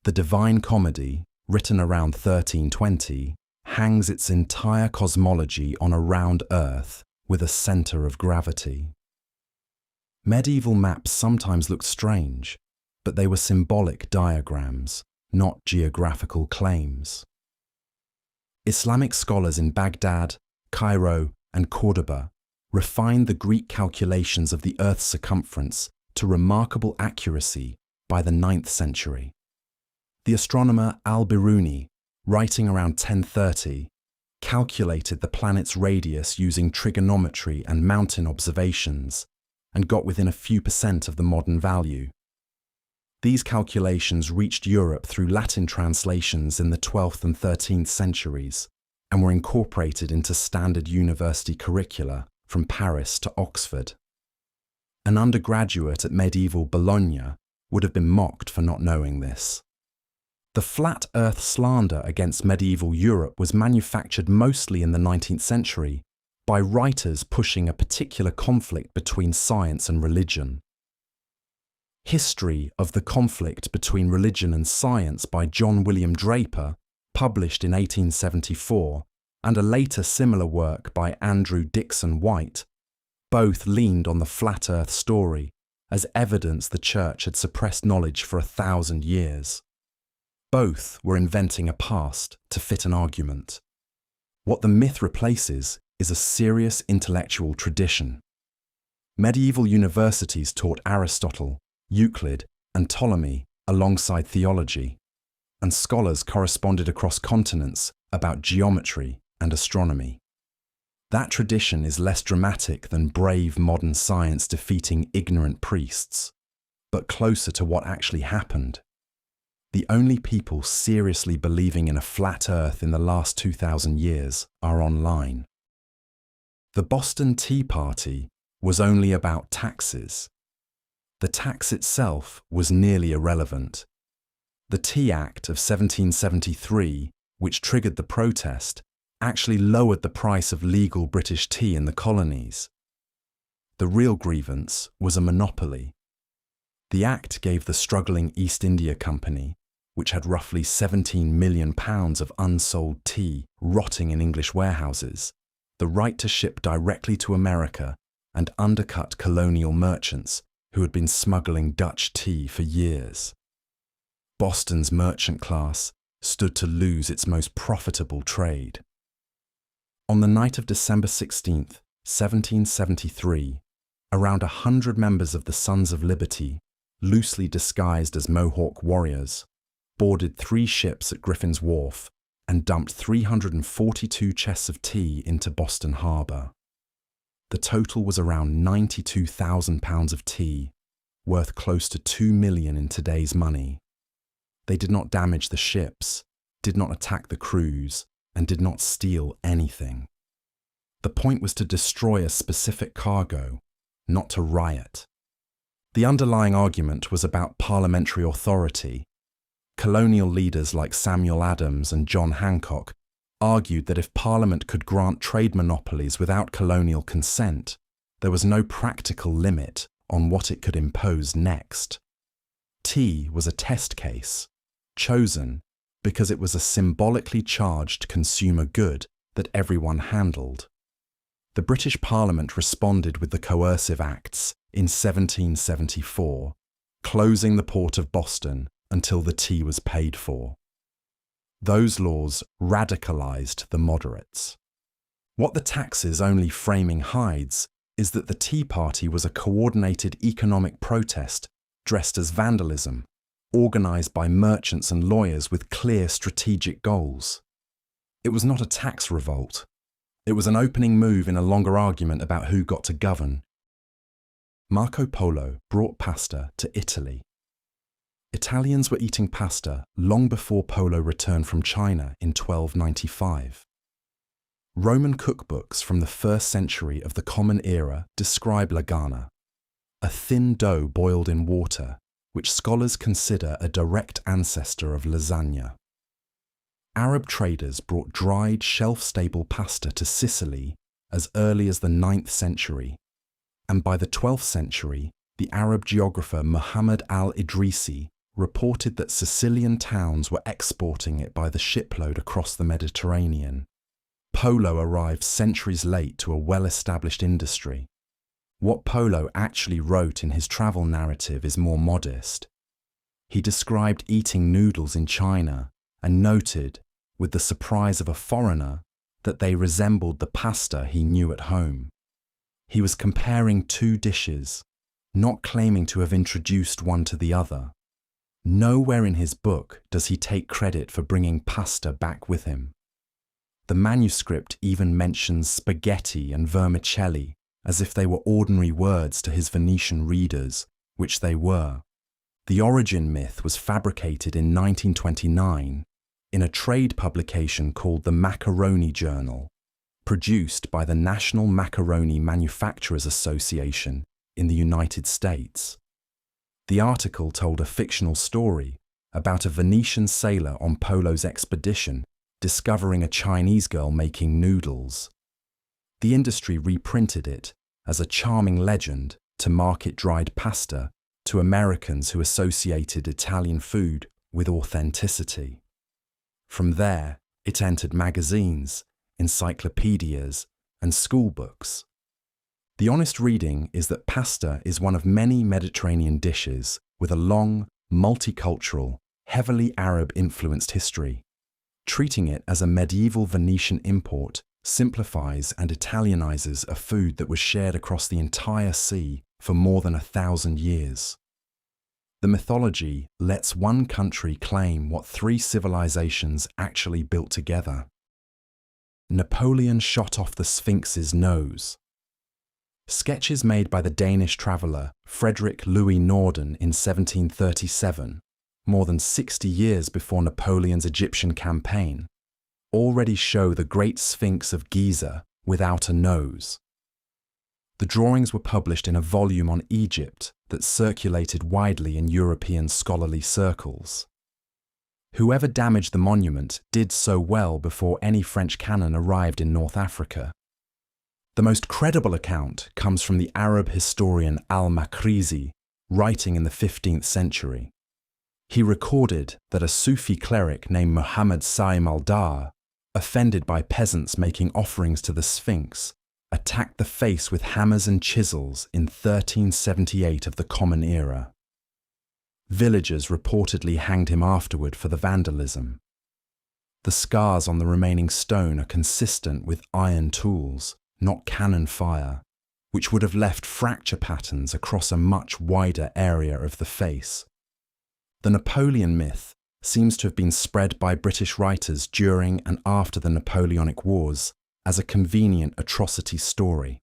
The Divine Comedy, written around 1320, hangs its entire cosmology on a round earth with a centre of gravity. Medieval maps sometimes looked strange, but they were symbolic diagrams, not geographical claims. Islamic scholars in Baghdad, Cairo, and Cordoba refined the Greek calculations of the Earth's circumference to remarkable accuracy by the 9th century. The astronomer Al-Biruni, writing around 1030, calculated the planet's radius using trigonometry and mountain observations, and got within a few % of the modern value. These calculations reached Europe through Latin translations in the 12th and 13th centuries, and were incorporated into standard university curricula from Paris to Oxford. An undergraduate at medieval Bologna would have been mocked for not knowing this. The flat earth slander against medieval Europe was manufactured mostly in the 19th century by writers pushing a particular conflict between science and religion. History of the Conflict Between Religion and Science by John William Draper, published in 1874, and a later similar work by Andrew Dixon White, both leaned on the flat earth story as evidence the church had suppressed knowledge for 1,000 years. Both were inventing a past to fit an argument. What the myth replaces is a serious intellectual tradition. Medieval universities taught Aristotle, Euclid, and Ptolemy alongside theology, and scholars corresponded across continents about geometry and astronomy. That tradition is less dramatic than brave modern science defeating ignorant priests, but closer to what actually happened. The only people seriously believing in a flat earth in the last 2,000 years are online. The Boston Tea Party was only about taxes. The tax itself was nearly irrelevant. The Tea Act of 1773, which triggered the protest, actually lowered the price of legal British tea in the colonies. The real grievance was a monopoly. The Act gave the struggling East India Company, which had roughly £17 million of unsold tea rotting in English warehouses, the right to ship directly to America and undercut colonial merchants who had been smuggling Dutch tea for years. Boston's merchant class stood to lose its most profitable trade. On the night of December 16, 1773, around 100 members of the Sons of Liberty, loosely disguised as Mohawk warriors, boarded 3 ships at Griffin's Wharf and dumped 342 chests of tea into Boston Harbour. The total was around £92,000 of tea, worth close to $2 million in today's money. They did not damage the ships, did not attack the crews, and did not steal anything. The point was to destroy a specific cargo, not to riot. The underlying argument was about parliamentary authority. Colonial leaders like Samuel Adams and John Hancock argued that if Parliament could grant trade monopolies without colonial consent, there was no practical limit on what it could impose next. Tea was a test case, chosen because it was a symbolically charged consumer good that everyone handled. The British Parliament responded with the Coercive Acts in 1774, closing the port of Boston until the tea was paid for. Those laws radicalised the moderates. What the tax's only framing hides is that the Tea Party was a coordinated economic protest dressed as vandalism, organised by merchants and lawyers with clear strategic goals. It was not a tax revolt. It was an opening move in a longer argument about who got to govern. Marco Polo brought pasta to Italy. Italians were eating pasta long before Polo returned from China in 1295. Roman cookbooks from the 1st century of the Common Era describe lagana, a thin dough boiled in water, which scholars consider a direct ancestor of lasagna. Arab traders brought dried, shelf-stable pasta to Sicily as early as the 9th century, and by the 12th century, the Arab geographer Muhammad al-Idrisi reported that Sicilian towns were exporting it by the shipload across the Mediterranean. Polo arrived centuries late to a well-established industry. What Polo actually wrote in his travel narrative is more modest. He described eating noodles in China and noted, with the surprise of a foreigner, that they resembled the pasta he knew at home. He was comparing two dishes, not claiming to have introduced one to the other. Nowhere in his book does he take credit for bringing pasta back with him. The manuscript even mentions spaghetti and vermicelli as if they were ordinary words to his Venetian readers, which they were. The origin myth was fabricated in 1929 in a trade publication called the Macaroni Journal, produced by the National Macaroni Manufacturers Association in the United States. The article told a fictional story about a Venetian sailor on Polo's expedition discovering a Chinese girl making noodles. The industry reprinted it as a charming legend to market dried pasta to Americans who associated Italian food with authenticity. From there, it entered magazines, encyclopedias, and school books. The honest reading is that pasta is one of many Mediterranean dishes with a long, multicultural, heavily Arab-influenced history. Treating it as a medieval Venetian import simplifies and Italianizes a food that was shared across the entire sea for more than 1,000 years. The mythology lets one country claim what 3 civilizations actually built together. Napoleon shot off the Sphinx's nose. Sketches made by the Danish traveller Frederick Louis Norden in 1737, more than 60 years before Napoleon's Egyptian campaign, already show the Great Sphinx of Giza without a nose. The drawings were published in a volume on Egypt that circulated widely in European scholarly circles. Whoever damaged the monument did so well before any French cannon arrived in North Africa. The most credible account comes from the Arab historian al-Makrizi, writing in the 15th century. He recorded that a Sufi cleric named Muhammad Saim al-Dar, offended by peasants making offerings to the Sphinx, attacked the face with hammers and chisels in 1378 of the Common Era. Villagers reportedly hanged him afterward for the vandalism. The scars on the remaining stone are consistent with iron tools, not cannon fire, which would have left fracture patterns across a much wider area of the face. The Napoleon myth seems to have been spread by British writers during and after the Napoleonic Wars as a convenient atrocity story.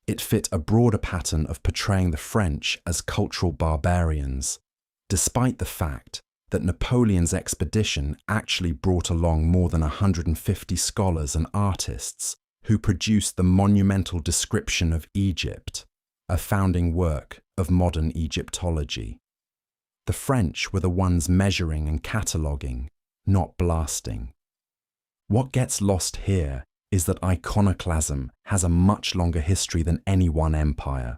It fit a broader pattern of portraying the French as cultural barbarians, despite the fact that Napoleon's expedition actually brought along more than 150 scholars and artists who produced the monumental description of Egypt, a founding work of modern Egyptology. The French were the ones measuring and cataloguing, not blasting. What gets lost here is that iconoclasm has a much longer history than any one empire.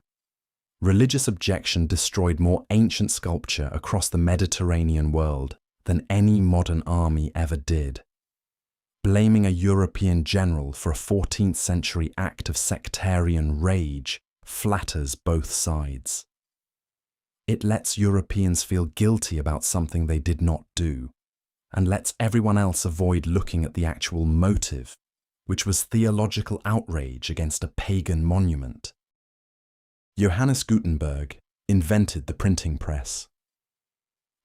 Religious objection destroyed more ancient sculpture across the Mediterranean world than any modern army ever did. Blaming a European general for a 14th century act of sectarian rage flatters both sides. It lets Europeans feel guilty about something they did not do, and lets everyone else avoid looking at the actual motive, which was theological outrage against a pagan monument. Johannes Gutenberg invented the printing press.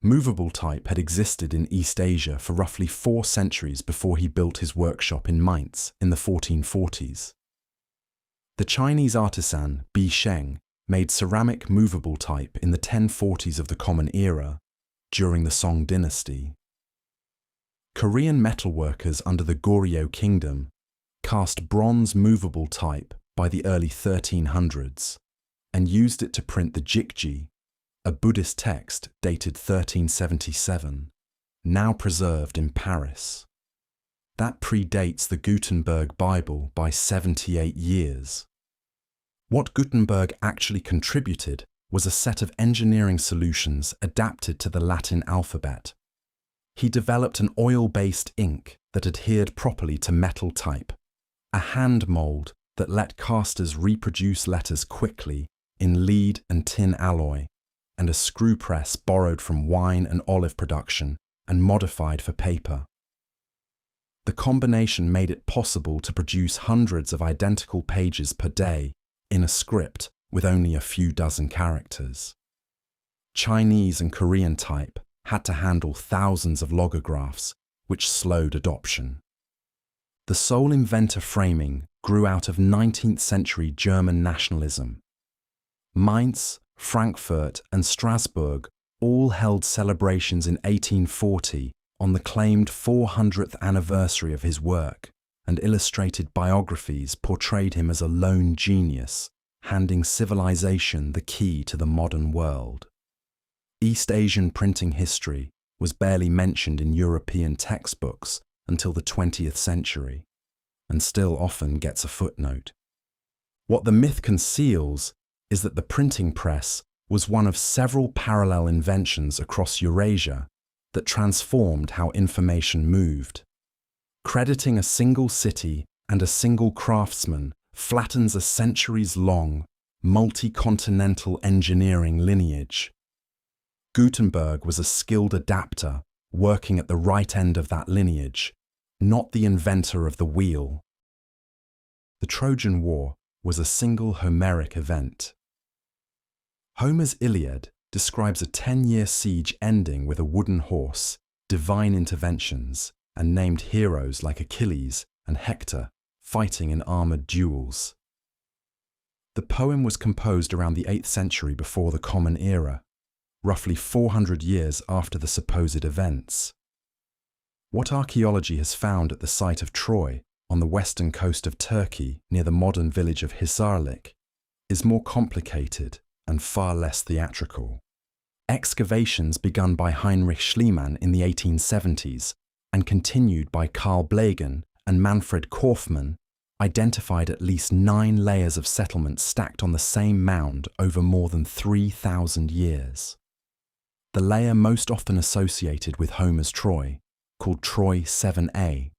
Movable type had existed in East Asia for roughly 4 centuries before he built his workshop in Mainz in the 1440s. The Chinese artisan Bi Sheng made ceramic movable type in the 1040s of the Common Era, during the Song dynasty. Korean metalworkers under the Goryeo kingdom cast bronze movable type by the early 1300s and used it to print the Jikji, a Buddhist text dated 1377, now preserved in Paris. That predates the Gutenberg Bible by 78 years. What Gutenberg actually contributed was a set of engineering solutions adapted to the Latin alphabet. He developed an oil-based ink that adhered properly to metal type, a hand mold that let casters reproduce letters quickly in lead and tin alloy, and a screw press borrowed from wine and olive production and modified for paper. The combination made it possible to produce hundreds of identical pages per day in a script with only a few dozen characters. Chinese and Korean type had to handle thousands of logographs, which slowed adoption. The sole inventor framing grew out of 19th century German nationalism. Mainz, Frankfurt, and Strasbourg all held celebrations in 1840 on the claimed 400th anniversary of his work, and illustrated biographies portrayed him as a lone genius, handing civilization the key to the modern world. East Asian printing history was barely mentioned in European textbooks until the 20th century, and still often gets a footnote. What the myth conceals is that the printing press was one of several parallel inventions across Eurasia that transformed how information moved. Crediting a single city and a single craftsman flattens a centuries-long, multi-continental engineering lineage. Gutenberg was a skilled adapter working at the right end of that lineage, not the inventor of the wheel. The Trojan War was a single Homeric event. Homer's Iliad describes a 10-year siege ending with a wooden horse, divine interventions, and named heroes like Achilles and Hector fighting in armoured duels. The poem was composed around the 8th century before the Common Era, roughly 400 years after the supposed events. What archaeology has found at the site of Troy, on the western coast of Turkey near the modern village of Hisarlik, is more complicated and far less theatrical. Excavations begun by Heinrich Schliemann in the 1870s and continued by Carl Blegen and Manfred Kaufmann identified at least 9 layers of settlement stacked on the same mound over more than 3,000 years. The layer most often associated with Homer's Troy, called Troy 7a,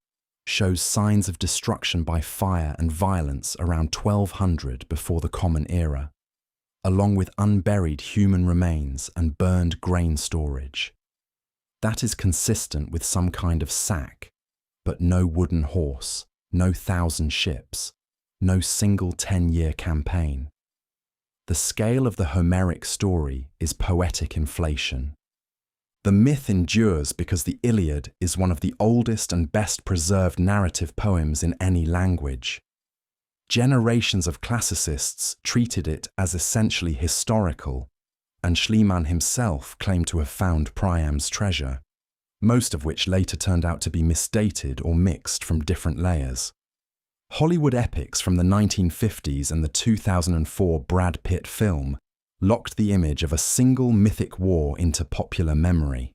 shows signs of destruction by fire and violence around 1200 before the Common Era, along with unburied human remains and burned grain storage. That is consistent with some kind of sack, but no wooden horse, no 1,000 ships, no single 10-year campaign. The scale of the Homeric story is poetic inflation. The myth endures because the Iliad is one of the oldest and best preserved narrative poems in any language. Generations of classicists treated it as essentially historical, and Schliemann himself claimed to have found Priam's treasure, most of which later turned out to be misdated or mixed from different layers. Hollywood epics from the 1950s and the 2004 Brad Pitt film locked the image of a single mythic war into popular memory.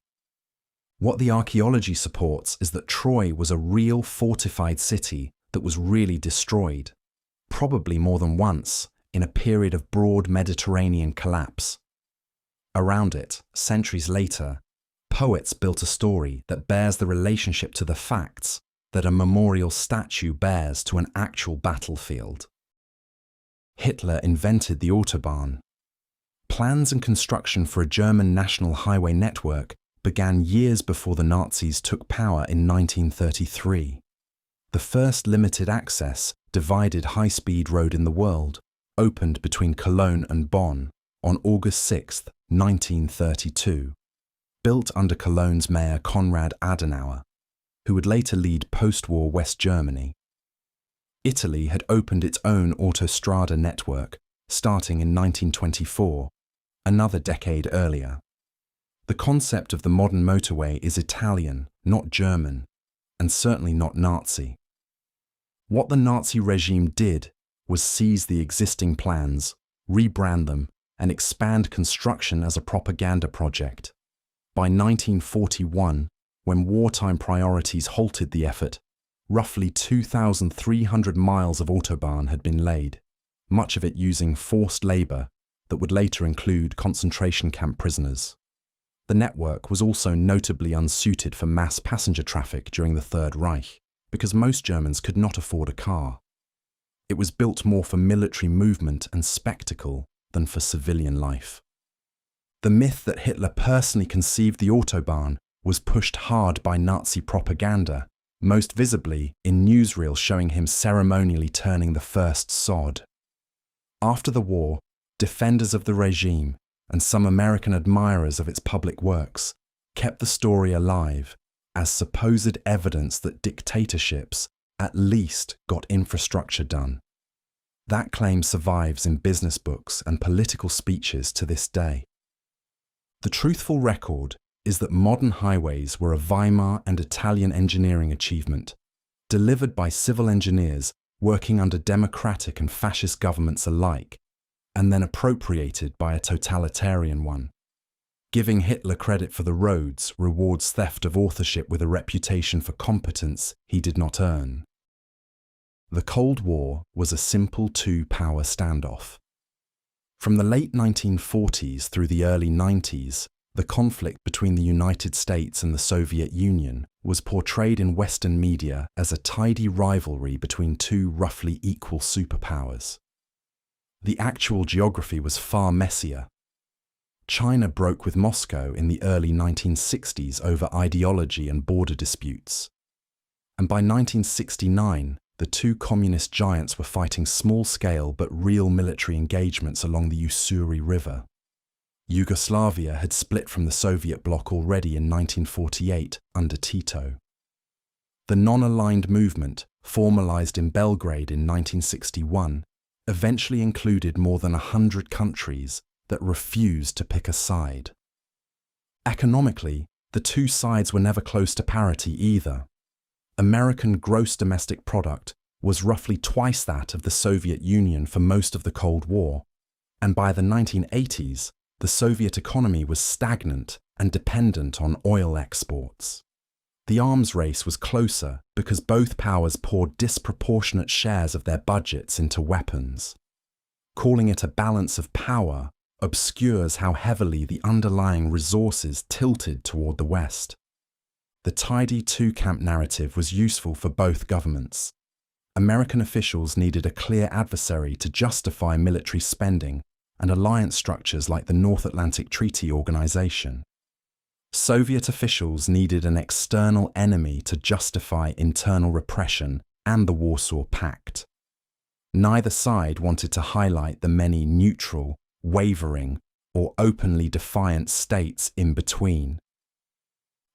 What the archaeology supports is that Troy was a real fortified city that was really destroyed, probably more than once, in a period of broad Mediterranean collapse. Around it, centuries later, poets built a story that bears the relationship to the facts that a memorial statue bears to an actual battlefield. Hitler invented the Autobahn. Plans and construction for a German national highway network began years before the Nazis took power in 1933. The first limited access, divided high-speed road in the world opened between Cologne and Bonn on August 6, 1932, built under Cologne's mayor Konrad Adenauer, who would later lead post-war West Germany. Italy had opened its own autostrada network starting in 1924, another decade earlier. The concept of the modern motorway is Italian, not German, and certainly not Nazi. What the Nazi regime did was seize the existing plans, rebrand them, and expand construction as a propaganda project. By 1941, when wartime priorities halted the effort, roughly 2,300 miles of Autobahn had been laid, much of it using forced labor that would later include concentration camp prisoners. The network was also notably unsuited for mass passenger traffic during the Third Reich, because most Germans could not afford a car. It was built more for military movement and spectacle than for civilian life. The myth that Hitler personally conceived the Autobahn was pushed hard by Nazi propaganda, most visibly in newsreels showing him ceremonially turning the first sod. After the war, defenders of the regime and some American admirers of its public works kept the story alive as supposed evidence that dictatorships at least got infrastructure done. That claim survives in business books and political speeches to this day. The truthful record is that modern highways were a Weimar and Italian engineering achievement, delivered by civil engineers working under democratic and fascist governments alike, and then appropriated by a totalitarian one. Giving Hitler credit for the roads rewards theft of authorship with a reputation for competence he did not earn. The Cold War was a simple two-power standoff. From the late 1940s through the early 90s, the conflict between the United States and the Soviet Union was portrayed in Western media as a tidy rivalry between two roughly equal superpowers. The actual geography was far messier. China broke with Moscow in the early 1960s over ideology and border disputes. And by 1969, the two communist giants were fighting small-scale but real military engagements along the Ussuri River. Yugoslavia had split from the Soviet bloc already in 1948 under Tito. The non-aligned movement, formalized in Belgrade in 1961, eventually included more than 100 countries that refused to pick a side. Economically, the two sides were never close to parity either. American gross domestic product was roughly twice that of the Soviet Union for most of the Cold War, and by the 1980s, the Soviet economy was stagnant and dependent on oil exports. The arms race was closer because both powers poured disproportionate shares of their budgets into weapons. Calling it a balance of power obscures how heavily the underlying resources tilted toward the West. The tidy two-camp narrative was useful for both governments. American officials needed a clear adversary to justify military spending and alliance structures like the North Atlantic Treaty Organization. Soviet officials needed an external enemy to justify internal repression and the Warsaw Pact. Neither side wanted to highlight the many neutral, wavering, or openly defiant states in between.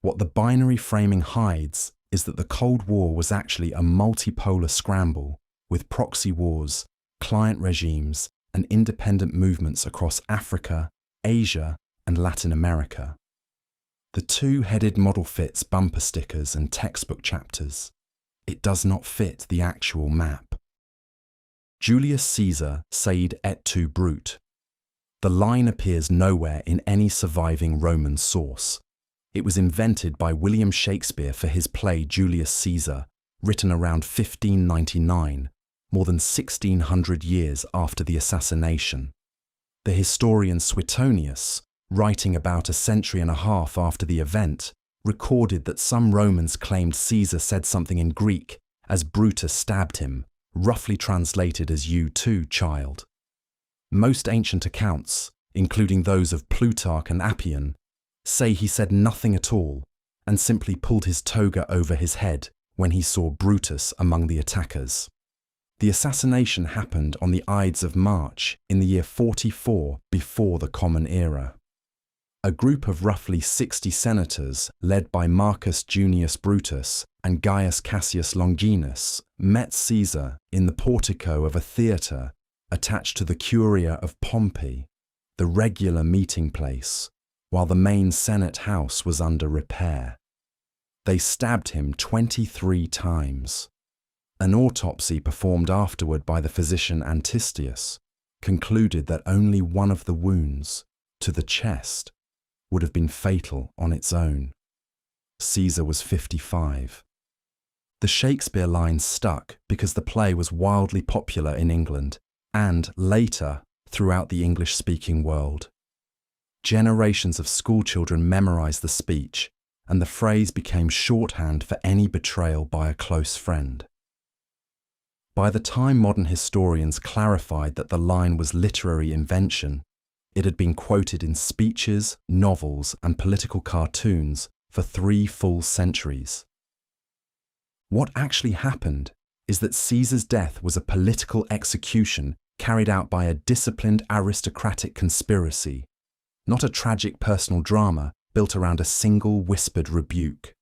What the binary framing hides is that the Cold War was actually a multipolar scramble with proxy wars, client regimes, and independent movements across Africa, Asia, and Latin America. The two-headed model fits bumper stickers and textbook chapters. It does not fit the actual map. Julius Caesar said et tu brute. The line appears nowhere in any surviving Roman source. It was invented by William Shakespeare for his play Julius Caesar, written around 1599, more than 1600 years after the assassination. The historian Suetonius, writing about a century and a half after the event, recorded that some Romans claimed Caesar said something in Greek as Brutus stabbed him, roughly translated as "you too, child." Most ancient accounts, including those of Plutarch and Appian, say he said nothing at all and simply pulled his toga over his head when he saw Brutus among the attackers. The assassination happened on the Ides of March in the year 44 before the Common Era. A group of roughly 60 senators, led by Marcus Junius Brutus and Gaius Cassius Longinus, met Caesar in the portico of a theatre attached to the Curia of Pompey, the regular meeting place, while the main Senate house was under repair. They stabbed him 23 times. An autopsy performed afterward by the physician Antistius concluded that only one of the wounds, to the chest, would have been fatal on its own. Caesar was 55. The Shakespeare line stuck because the play was wildly popular in England and, later, throughout the English-speaking world. Generations of schoolchildren memorized the speech, and the phrase became shorthand for any betrayal by a close friend. By the time modern historians clarified that the line was literary invention, it had been quoted in speeches, novels, and political cartoons for 3 full centuries. What actually happened is that Caesar's death was a political execution carried out by a disciplined aristocratic conspiracy, not a tragic personal drama built around a single whispered rebuke.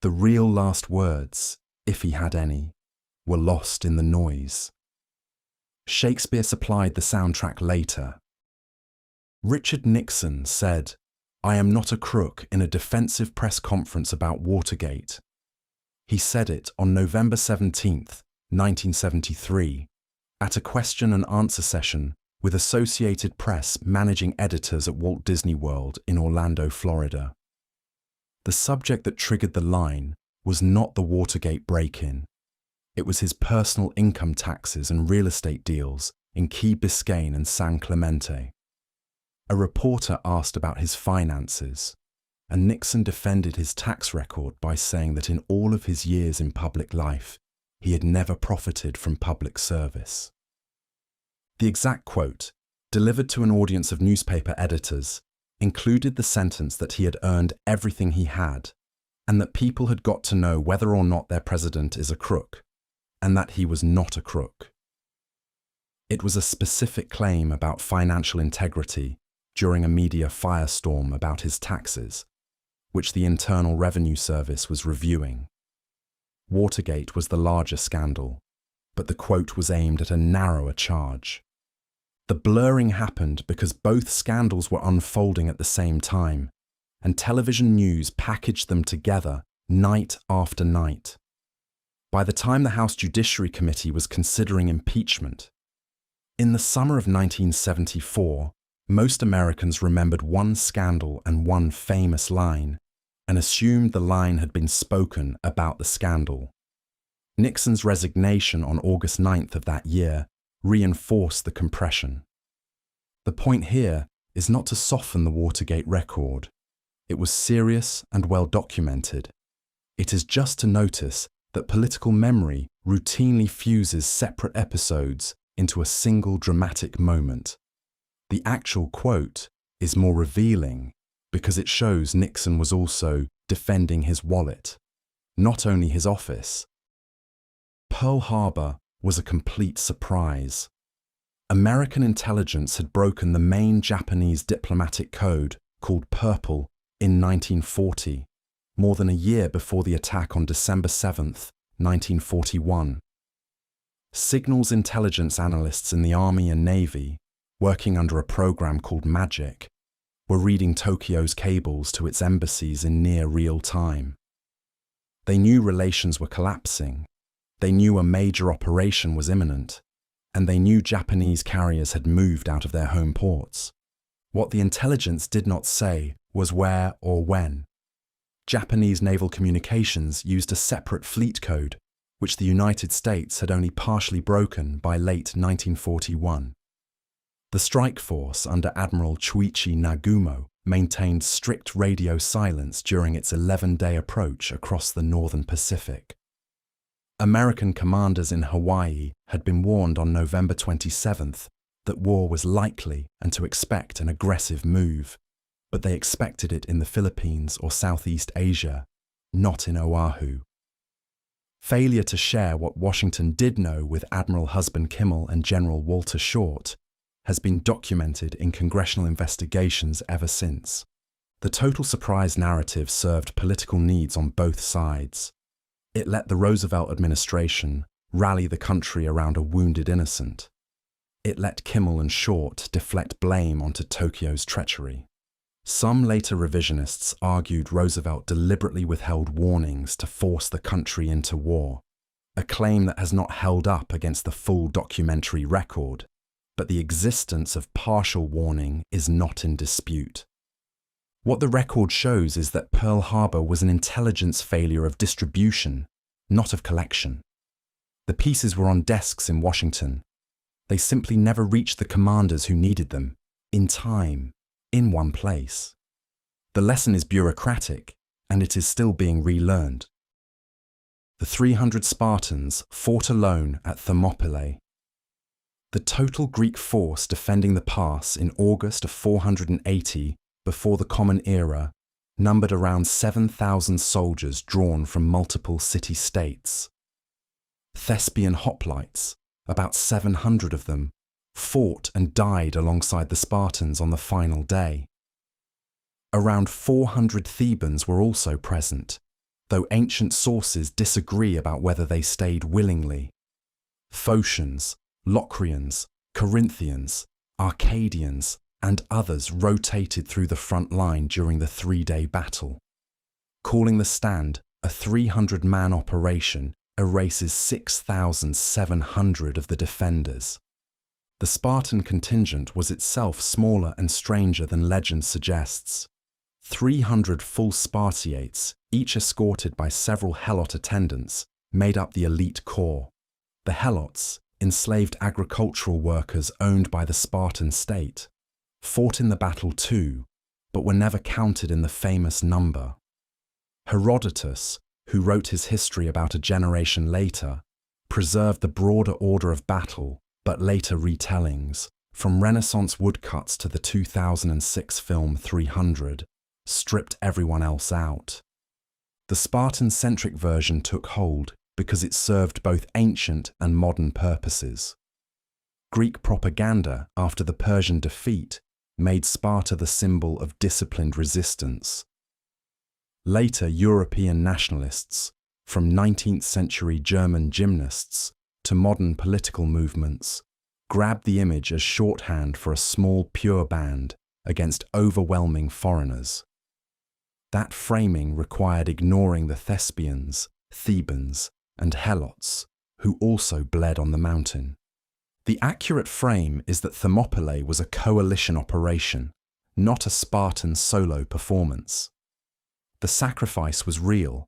The real last words, if he had any, were lost in the noise. Shakespeare supplied the soundtrack later. Richard Nixon said, "I am not a crook," in a defensive press conference about Watergate. He said it on November 17, 1973, at a question and answer session with Associated Press managing editors at Walt Disney World in Orlando, Florida. The subject that triggered the line was not the Watergate break-in. It was his personal income taxes and real estate deals in Key Biscayne and San Clemente. A reporter asked about his finances, and Nixon defended his tax record by saying that in all of his years in public life, he had never profited from public service. The exact quote, delivered to an audience of newspaper editors, included the sentence that he had earned everything he had, and that people had got to know whether or not their president is a crook, and that he was not a crook. It was a specific claim about financial integrity during a media firestorm about his taxes, which the Internal Revenue Service was reviewing. Watergate was the larger scandal, but the quote was aimed at a narrower charge. The blurring happened because both scandals were unfolding at the same time, and television news packaged them together night after night. By the time the House Judiciary Committee was considering impeachment, in the summer of 1974, most Americans remembered one scandal and one famous line, and assumed the line had been spoken about the scandal. Nixon's resignation on August 9th of that year reinforced the compression. The point here is not to soften the Watergate record. It was serious and well documented. It is just to notice that political memory routinely fuses separate episodes into a single dramatic moment. The actual quote is more revealing because it shows Nixon was also defending his wallet, not only his office. Pearl Harbor was a complete surprise. American intelligence had broken the main Japanese diplomatic code, called Purple, in 1940, more than a year before the attack on December 7, 1941. Signals intelligence analysts in the Army and Navy, working under a program called MAGIC, were reading Tokyo's cables to its embassies in near real time. They knew relations were collapsing. They knew a major operation was imminent, and they knew Japanese carriers had moved out of their home ports. What the intelligence did not say was where or when. Japanese naval communications used a separate fleet code, which the United States had only partially broken by late 1941. The strike force under Admiral Chuichi Nagumo maintained strict radio silence during its 11-day approach across the northern Pacific. American commanders in Hawaii had been warned on November 27th that war was likely and to expect an aggressive move, but they expected it in the Philippines or Southeast Asia, not in Oahu. Failure to share what Washington did know with Admiral Husband Kimmel and General Walter Short has been documented in congressional investigations ever since. The total surprise narrative served political needs on both sides. It let the Roosevelt administration rally the country around a wounded innocent. It let Kimmel and Short deflect blame onto Tokyo's treachery. Some later revisionists argued Roosevelt deliberately withheld warnings to force the country into war, a claim that has not held up against the full documentary record, but the existence of partial warning is not in dispute. What the record shows is that Pearl Harbor was an intelligence failure of distribution, not of collection. The pieces were on desks in Washington. They simply never reached the commanders who needed them, in time, in one place. The lesson is bureaucratic, and it is still being relearned. The 300 Spartans fought alone at Thermopylae. The total Greek force defending the pass in August of 480 before the Common Era numbered around 7,000 soldiers drawn from multiple city-states. Thespian hoplites, about 700 of them, fought and died alongside the Spartans on the final day. Around 400 Thebans were also present, though ancient sources disagree about whether they stayed willingly. Phocians, Locrians, Corinthians, Arcadians, and others rotated through the front line during the three-day battle. Calling the stand a 300-man operation erases 6,700 of the defenders. The Spartan contingent was itself smaller and stranger than legend suggests. 300 full Spartiates, each escorted by several helot attendants, made up the elite corps. The helots, enslaved agricultural workers owned by the Spartan state, fought in the battle too, but were never counted in the famous number. Herodotus, who wrote his history about a generation later, preserved the broader order of battle, but later retellings, from Renaissance woodcuts to the 2006 film 300, stripped everyone else out. The Spartan-centric version took hold because it served both ancient and modern purposes. Greek propaganda after the Persian defeat made Sparta the symbol of disciplined resistance. Later European nationalists, from 19th century German gymnasts to modern political movements, grabbed the image as shorthand for a small pure band against overwhelming foreigners. That framing required ignoring the Thespians, Thebans, and Helots, who also bled on the mountain. The accurate frame is that Thermopylae was a coalition operation, not a Spartan solo performance. The sacrifice was real,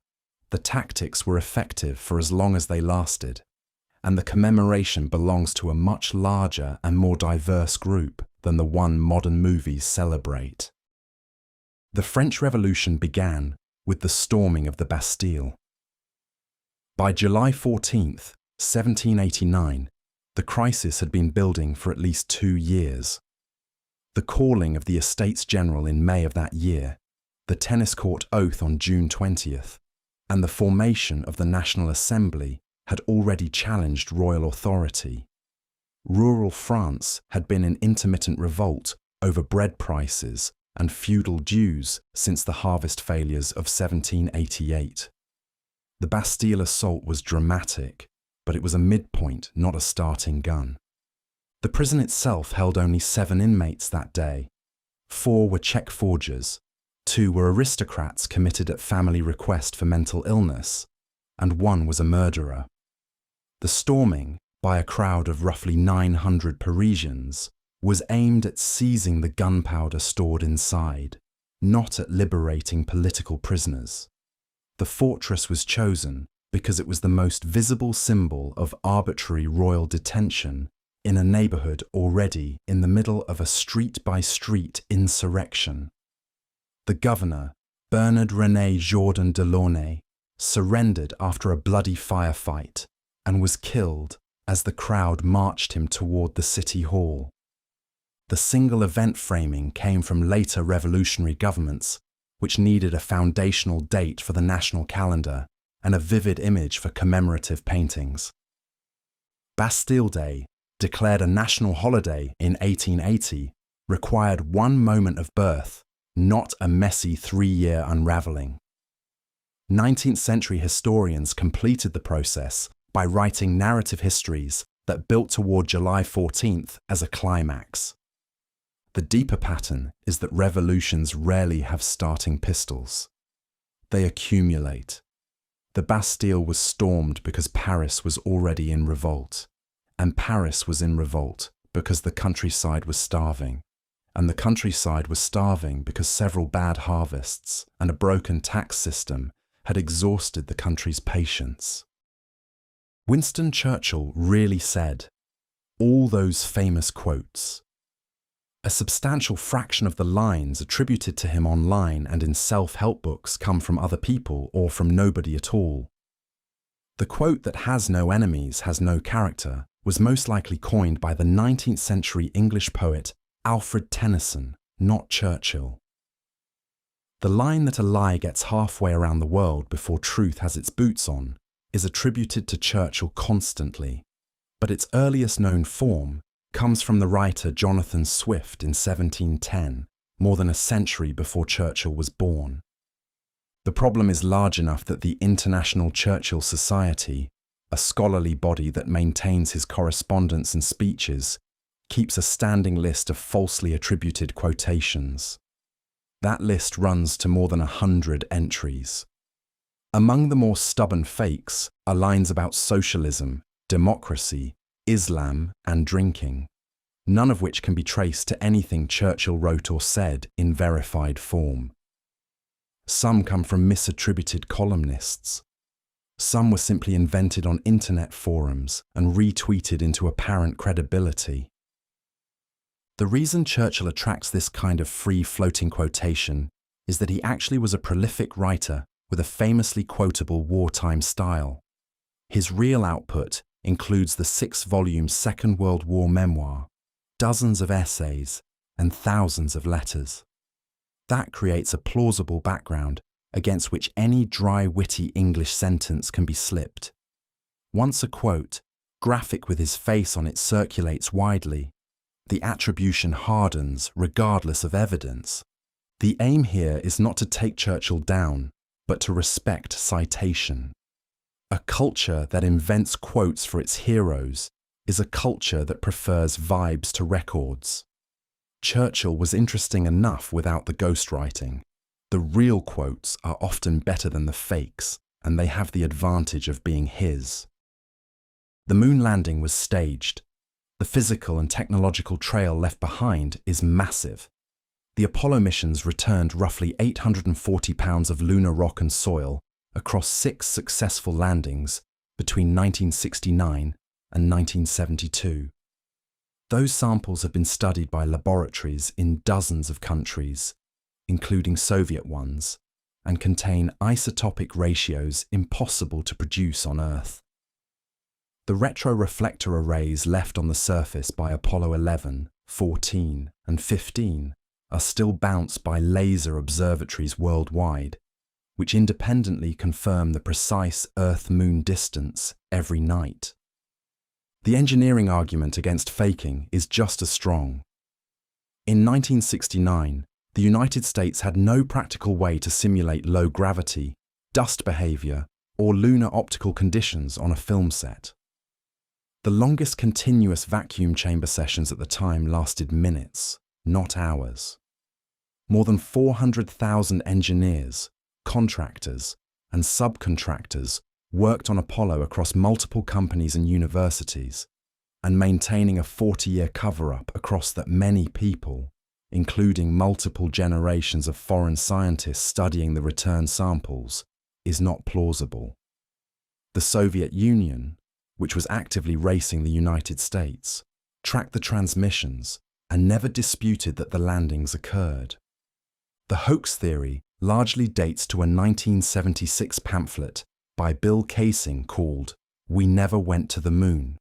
the tactics were effective for as long as they lasted, and the commemoration belongs to a much larger and more diverse group than the one modern movies celebrate. The French Revolution began with the storming of the Bastille. By July 14th, 1789, the crisis had been building for at least 2 years. The calling of the Estates General in May of that year, the tennis court oath on June 20th, and the formation of the National Assembly had already challenged royal authority. Rural France had been in intermittent revolt over bread prices and feudal dues since the harvest failures of 1788. The Bastille assault was dramatic, but it was a midpoint, not a starting gun. The prison itself held only 7 inmates that day. 4 were check forgers, 2 were aristocrats committed at family request for mental illness, and 1 was a murderer. The storming, by a crowd of roughly 900 Parisians, was aimed at seizing the gunpowder stored inside, not at liberating political prisoners. The fortress was chosen because it was the most visible symbol of arbitrary royal detention in a neighborhood already in the middle of a street-by-street insurrection. The governor, Bernard-René Jourdan de Launay, surrendered after a bloody firefight and was killed as the crowd marched him toward the city hall. The single event framing came from later revolutionary governments, which needed a foundational date for the national calendar and a vivid image for commemorative paintings. Bastille Day, declared a national holiday in 1880, required one moment of birth, not a messy 3-year unraveling. 19th century historians completed the process by writing narrative histories that built toward July 14th as a climax. The deeper pattern is that revolutions rarely have starting pistols. They accumulate. The Bastille was stormed because Paris was already in revolt, and Paris was in revolt because the countryside was starving, and the countryside was starving because several bad harvests and a broken tax system had exhausted the country's patience. Winston Churchill really said all those famous quotes. A substantial fraction of the lines attributed to him online and in self-help books come from other people or from nobody at all. The quote that has no enemies has no character was most likely coined by the 19th century English poet Alfred Tennyson, not Churchill. The line that a lie gets halfway around the world before truth has its boots on is attributed to Churchill constantly, but its earliest known form comes from the writer Jonathan Swift in 1710, more than a century before Churchill was born. The problem is large enough that the International Churchill Society, a scholarly body that maintains his correspondence and speeches, keeps a standing list of falsely attributed quotations. That list runs to more than 100 entries. Among the more stubborn fakes are lines about socialism, democracy, Islam, and drinking, none of which can be traced to anything Churchill wrote or said in verified form. Some come from misattributed columnists. Some were simply invented on internet forums and retweeted into apparent credibility. The reason Churchill attracts this kind of free-floating quotation is that he actually was a prolific writer with a famously quotable wartime style. His real output includes the 6-volume Second World War memoir, dozens of essays, and thousands of letters. That creates a plausible background against which any dry, witty English sentence can be slipped. Once a quote, graphic with his face on it, circulates widely, the attribution hardens regardless of evidence. The aim here is not to take Churchill down, but to respect citation. A culture that invents quotes for its heroes is a culture that prefers vibes to records. Churchill was interesting enough without the ghostwriting. The real quotes are often better than the fakes, and they have the advantage of being his. The moon landing was staged. The physical and technological trail left behind is massive. The Apollo missions returned roughly 840 pounds of lunar rock and soil across 6 successful landings between 1969 and 1972. Those samples have been studied by laboratories in dozens of countries, including Soviet ones, and contain isotopic ratios impossible to produce on Earth. The retroreflector arrays left on the surface by Apollo 11, 14, and 15 are still bounced by laser observatories worldwide, which independently confirm the precise Earth-Moon distance every night. The engineering argument against faking is just as strong. In 1969, the United States had no practical way to simulate low gravity, dust behavior, or lunar optical conditions on a film set. The longest continuous vacuum chamber sessions at the time lasted minutes, not hours. More than 400,000 engineers, contractors, and subcontractors worked on Apollo across multiple companies and universities, and maintaining a 40-year cover-up across that many people, including multiple generations of foreign scientists studying the return samples, is not plausible. The Soviet Union, which was actively racing the United States, tracked the transmissions and never disputed that the landings occurred. The hoax theory largely dates to a 1976 pamphlet by Bill Kaysing called "We Never Went to the Moon."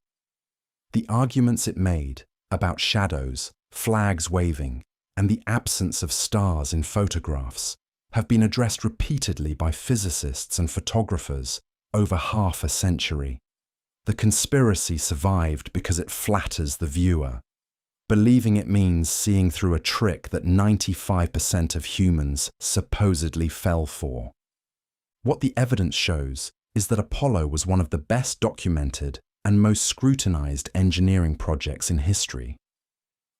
The arguments it made about shadows, flags waving, and the absence of stars in photographs have been addressed repeatedly by physicists and photographers over half a century. The conspiracy survived because it flatters the viewer. Believing it means seeing through a trick that 95% of humans supposedly fell for. What the evidence shows is that Apollo was one of the best documented and most scrutinized engineering projects in history.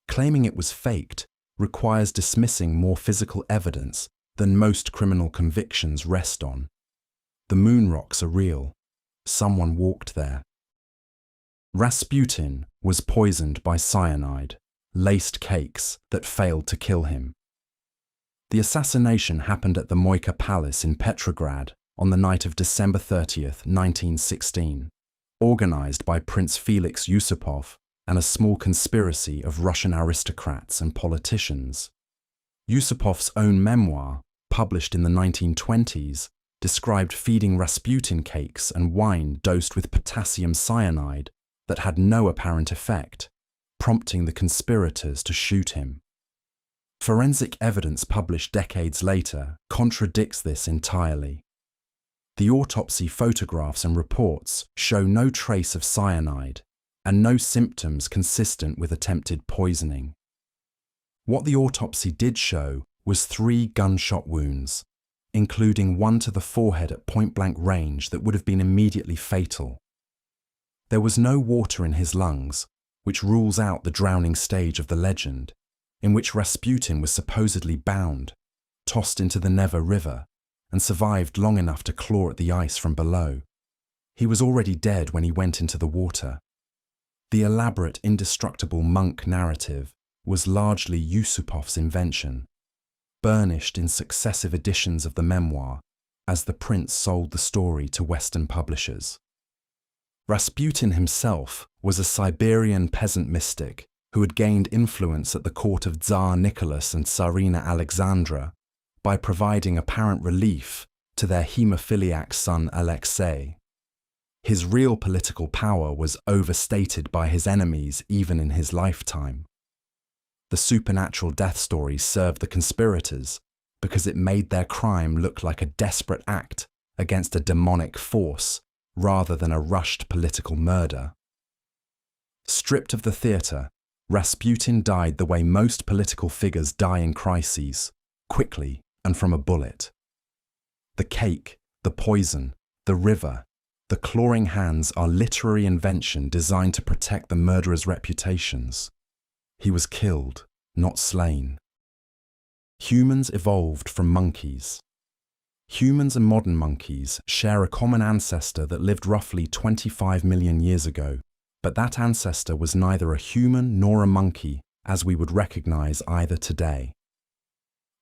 Claiming it was faked requires dismissing more physical evidence than most criminal convictions rest on. The moon rocks are real. Someone walked there. Rasputin was poisoned by cyanide, laced cakes that failed to kill him. The assassination happened at the Moika Palace in Petrograd on the night of December 30th, 1916, organized by Prince Felix Yusupov and a small conspiracy of Russian aristocrats and politicians. Yusupov's own memoir, published in the 1920s, described feeding Rasputin cakes and wine dosed with potassium cyanide that had no apparent effect, prompting the conspirators to shoot him. Forensic evidence published decades later contradicts this entirely. The autopsy photographs and reports show no trace of cyanide and no symptoms consistent with attempted poisoning. What the autopsy did show was 3 gunshot wounds, including one to the forehead at point-blank range that would have been immediately fatal. There was no water in his lungs, which rules out the drowning stage of the legend, in which Rasputin was supposedly bound, tossed into the Neva River, and survived long enough to claw at the ice from below. He was already dead when he went into the water. The elaborate, indestructible monk narrative was largely Yusupov's invention, burnished in successive editions of the memoir as the prince sold the story to Western publishers. Rasputin himself was a Siberian peasant mystic who had gained influence at the court of Tsar Nicholas and Tsarina Alexandra by providing apparent relief to their haemophiliac son Alexei. His real political power was overstated by his enemies even in his lifetime. The supernatural death story served the conspirators because it made their crime look like a desperate act against a demonic force rather than a rushed political murder. Stripped of the theatre, Rasputin died the way most political figures die in crises, quickly and from a bullet. The cake, the poison, the river, the clawing hands are literary invention designed to protect the murderers' reputations. He was killed, not slain. Humans evolved from monkeys. Humans and modern monkeys share a common ancestor that lived roughly 25 million years ago, but that ancestor was neither a human nor a monkey as we would recognize either today.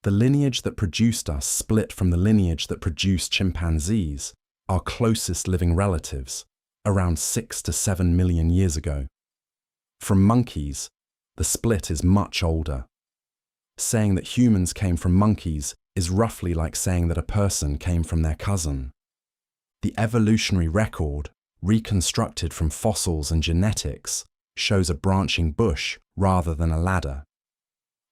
The lineage that produced us split from the lineage that produced chimpanzees, our closest living relatives, around 6 to 7 million years ago. From monkeys, the split is much older. Saying that humans came from monkeys is roughly like saying that a person came from their cousin. The evolutionary record, reconstructed from fossils and genetics, shows a branching bush rather than a ladder.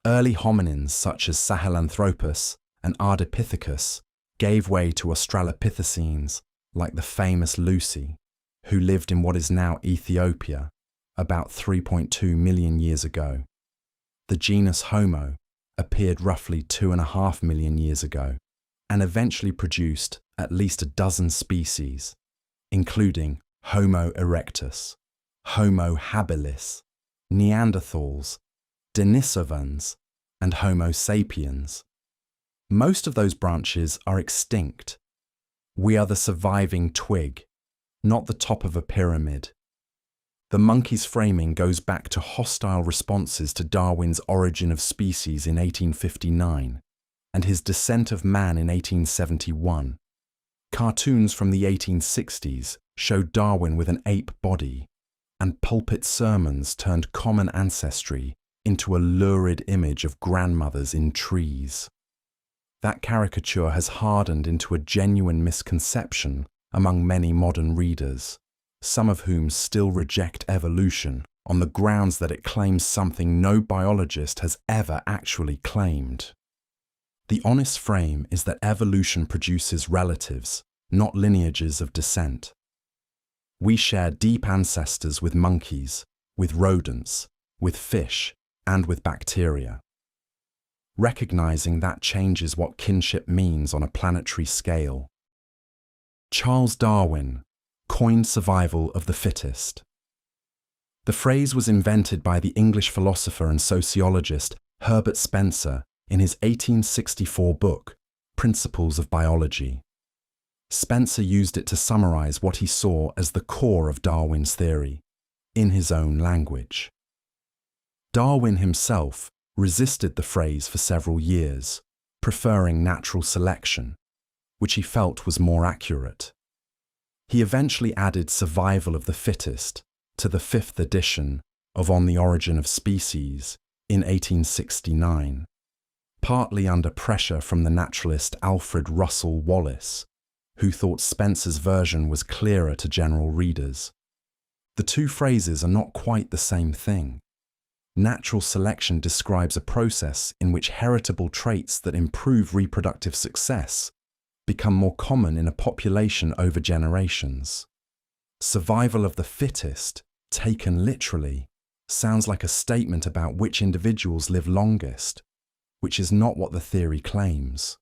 Early hominins such as Sahelanthropus and Ardipithecus gave way to Australopithecines like the famous Lucy, who lived in what is now Ethiopia about 3.2 million years ago. The genus Homo appeared roughly 2.5 million years ago and eventually produced at least a dozen species, including Homo erectus, Homo habilis, Neanderthals, Denisovans, and Homo sapiens. Most of those branches are extinct. We are the surviving twig, not the top of a pyramid. The monkey's framing goes back to hostile responses to Darwin's Origin of Species in 1859 and his Descent of Man in 1871. Cartoons from the 1860s showed Darwin with an ape body, and pulpit sermons turned common ancestry into a lurid image of grandmothers in trees. That caricature has hardened into a genuine misconception among many modern readers, some of whom still reject evolution on the grounds that it claims something no biologist has ever actually claimed. The honest frame is that evolution produces relatives, not lineages of descent. We share deep ancestors with monkeys, with rodents, with fish, and with bacteria. Recognizing that changes what kinship means on a planetary scale. Charles Darwin, coined survival of the fittest. The phrase was invented by the English philosopher and sociologist Herbert Spencer in his 1864 book, Principles of Biology. Spencer used it to summarize what he saw as the core of Darwin's theory, in his own language. Darwin himself resisted the phrase for several years, preferring natural selection, which he felt was more accurate. He eventually added survival of the fittest to the 5th edition of On the Origin of Species in 1869, partly under pressure from the naturalist Alfred Russel Wallace, who thought Spencer's version was clearer to general readers. The two phrases are not quite the same thing. Natural selection describes a process in which heritable traits that improve reproductive success become more common in a population over generations. Survival of the fittest, taken literally, sounds like a statement about which individuals live longest, which is not what the theory claims.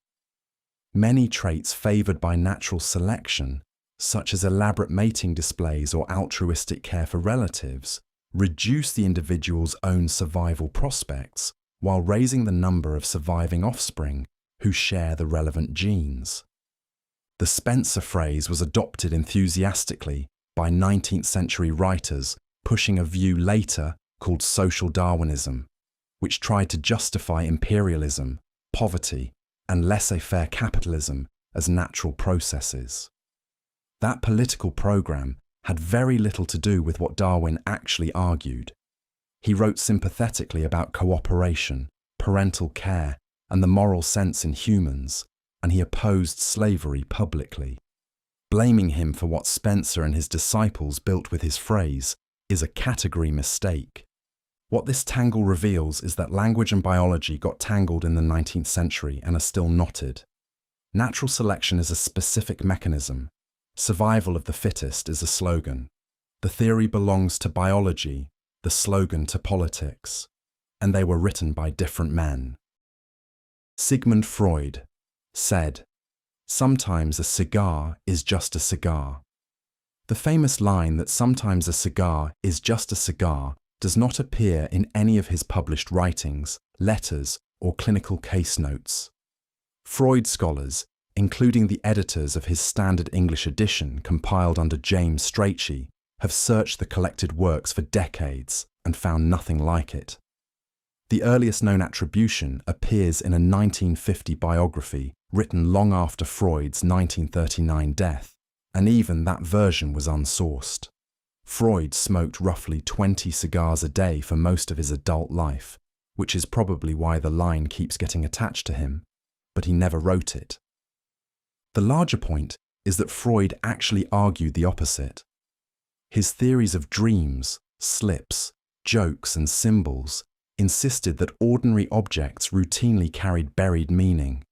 Many traits favored by natural selection, such as elaborate mating displays or altruistic care for relatives, reduce the individual's own survival prospects while raising the number of surviving offspring who share the relevant genes. The Spencer phrase was adopted enthusiastically by 19th century writers pushing a view later called social Darwinism, which tried to justify imperialism, poverty, and laissez-faire capitalism as natural processes. That political program had very little to do with what Darwin actually argued. He wrote sympathetically about cooperation, parental care, and the moral sense in humans, and he opposed slavery publicly. Blaming him for what Spencer and his disciples built with his phrase is a category mistake. What this tangle reveals is that language and biology got tangled in the 19th century and are still knotted. Natural selection is a specific mechanism. Survival of the fittest is a slogan. The theory belongs to biology, the slogan to politics, and they were written by different men. Sigmund Freud said, "Sometimes a cigar is just a cigar." The famous line that sometimes a cigar is just a cigar does not appear in any of his published writings, letters, or clinical case notes. Freud scholars, including the editors of his standard English edition compiled under James Strachey, have searched the collected works for decades and found nothing like it. The earliest known attribution appears in a 1950 biography written long after Freud's 1939 death, and even that version was unsourced. Freud smoked roughly 20 cigars a day for most of his adult life, which is probably why the line keeps getting attached to him, but he never wrote it. The larger point is that Freud actually argued the opposite. His theories of dreams, slips, jokes, and symbols insisted that ordinary objects routinely carried buried meaning.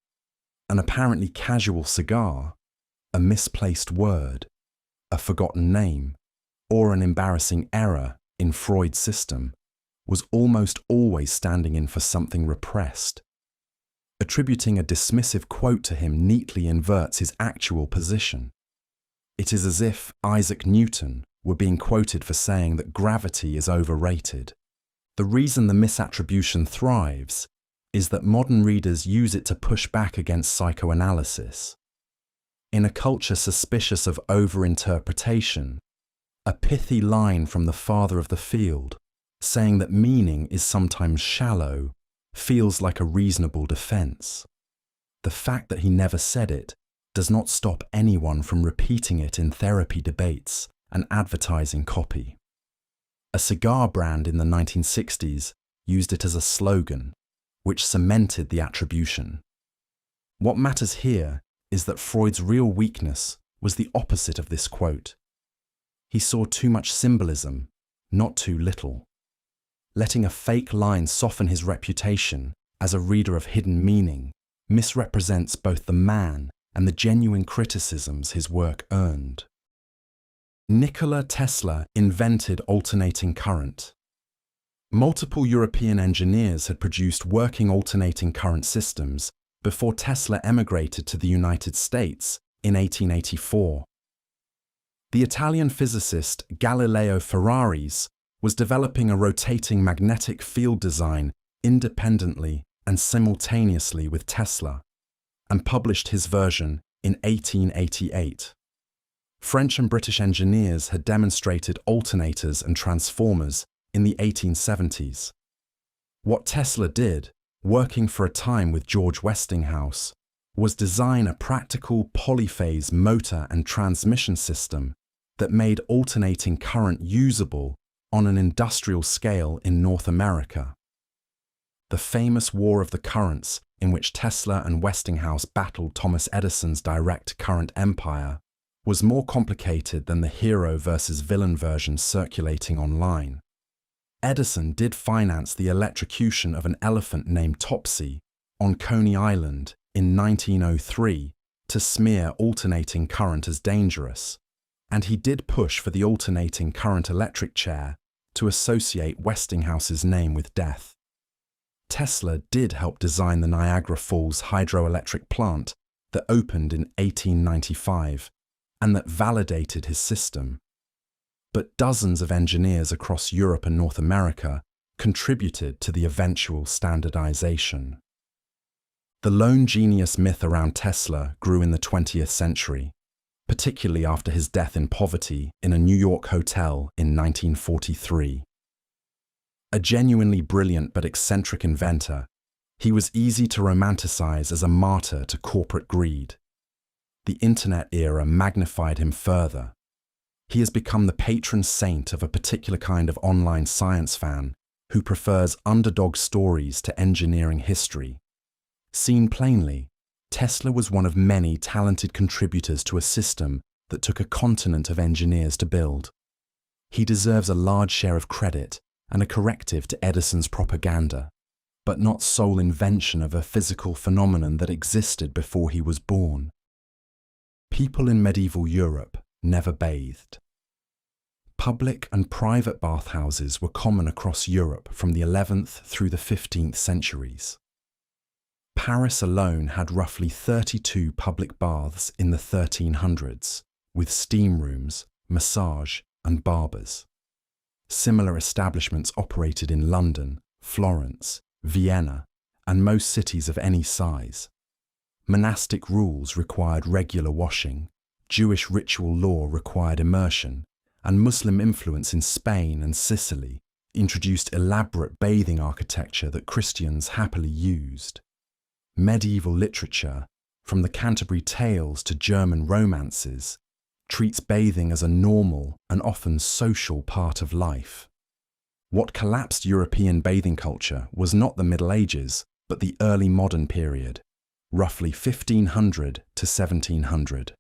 An apparently casual cigar, a misplaced word, a forgotten name, or an embarrassing error in Freud's system was almost always standing in for something repressed. Attributing a dismissive quote to him neatly inverts his actual position. It is as if Isaac Newton were being quoted for saying that gravity is overrated. The reason the misattribution thrives is that modern readers use it to push back against psychoanalysis. In a culture suspicious of overinterpretation, a pithy line from the father of the field, saying that meaning is sometimes shallow, feels like a reasonable defense. The fact that he never said it does not stop anyone from repeating it in therapy debates and advertising copy. A cigar brand in the 1960s used it as a slogan, which cemented the attribution. What matters here is that Freud's real weakness was the opposite of this quote. He saw too much symbolism, not too little. Letting a fake line soften his reputation as a reader of hidden meaning misrepresents both the man and the genuine criticisms his work earned. Nikola Tesla invented alternating current. Multiple European engineers had produced working alternating current systems before Tesla emigrated to the United States in 1884. The Italian physicist Galileo Ferraris was developing a rotating magnetic field design independently and simultaneously with Tesla, and published his version in 1888. French and British engineers had demonstrated alternators and transformers in the 1870s. What Tesla did, working for a time with George Westinghouse, was design a practical polyphase motor and transmission system that made alternating current usable on an industrial scale in North America. The famous War of the Currents, in which Tesla and Westinghouse battled Thomas Edison's direct current empire, was more complicated than the hero versus villain version circulating online. Edison did finance the electrocution of an elephant named Topsy on Coney Island in 1903 to smear alternating current as dangerous, and he did push for the alternating current electric chair to associate Westinghouse's name with death. Tesla did help design the Niagara Falls hydroelectric plant that opened in 1895 and that validated his system. But dozens of engineers across Europe and North America contributed to the eventual standardization. The lone genius myth around Tesla grew in the 20th century, particularly after his death in poverty in a New York hotel in 1943. A genuinely brilliant but eccentric inventor, he was easy to romanticize as a martyr to corporate greed. The internet era magnified him further. He has become the patron saint of a particular kind of online science fan who prefers underdog stories to engineering history. Seen plainly, Tesla was one of many talented contributors to a system that took a continent of engineers to build. He deserves a large share of credit and a corrective to Edison's propaganda, but not sole invention of a physical phenomenon that existed before he was born. People in medieval Europe never bathed. Public and private bathhouses were common across Europe from the 11th through the 15th centuries. Paris alone had roughly 32 public baths in the 1300s, with steam rooms, massage, and barbers. Similar establishments operated in London, Florence, Vienna, and most cities of any size. Monastic rules required regular washing, Jewish ritual law required immersion, and Muslim influence in Spain and Sicily introduced elaborate bathing architecture that Christians happily used. Medieval literature, from the Canterbury Tales to German romances, treats bathing as a normal and often social part of life. What collapsed European bathing culture was not the Middle Ages, but the early modern period, roughly 1500 to 1700.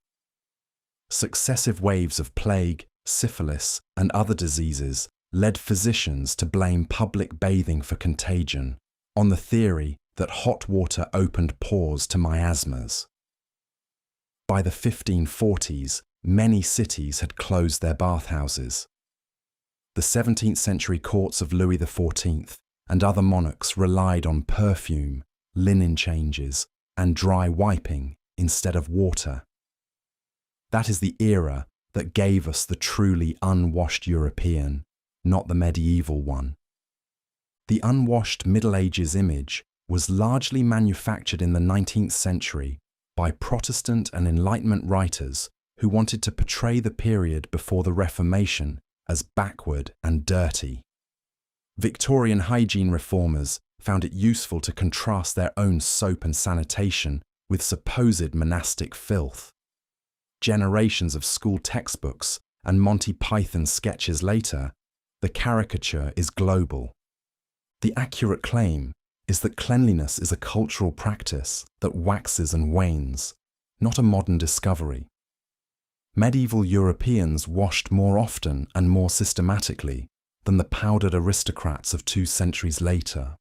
Successive waves of plague, syphilis, and other diseases led physicians to blame public bathing for contagion, on the theory that hot water opened pores to miasmas. By the 1540s, many cities had closed their bathhouses. The 17th century courts of Louis XIV and other monarchs relied on perfume, linen changes, and dry wiping instead of water. That is the era that gave us the truly unwashed European, not the medieval one. The unwashed Middle Ages image was largely manufactured in the 19th century by Protestant and Enlightenment writers who wanted to portray the period before the Reformation as backward and dirty. Victorian hygiene reformers found it useful to contrast their own soap and sanitation with supposed monastic filth. Generations of school textbooks and Monty Python sketches later, the caricature is global. The accurate claim is that cleanliness is a cultural practice that waxes and wanes, not a modern discovery. Medieval Europeans washed more often and more systematically than the powdered aristocrats of 2 centuries later.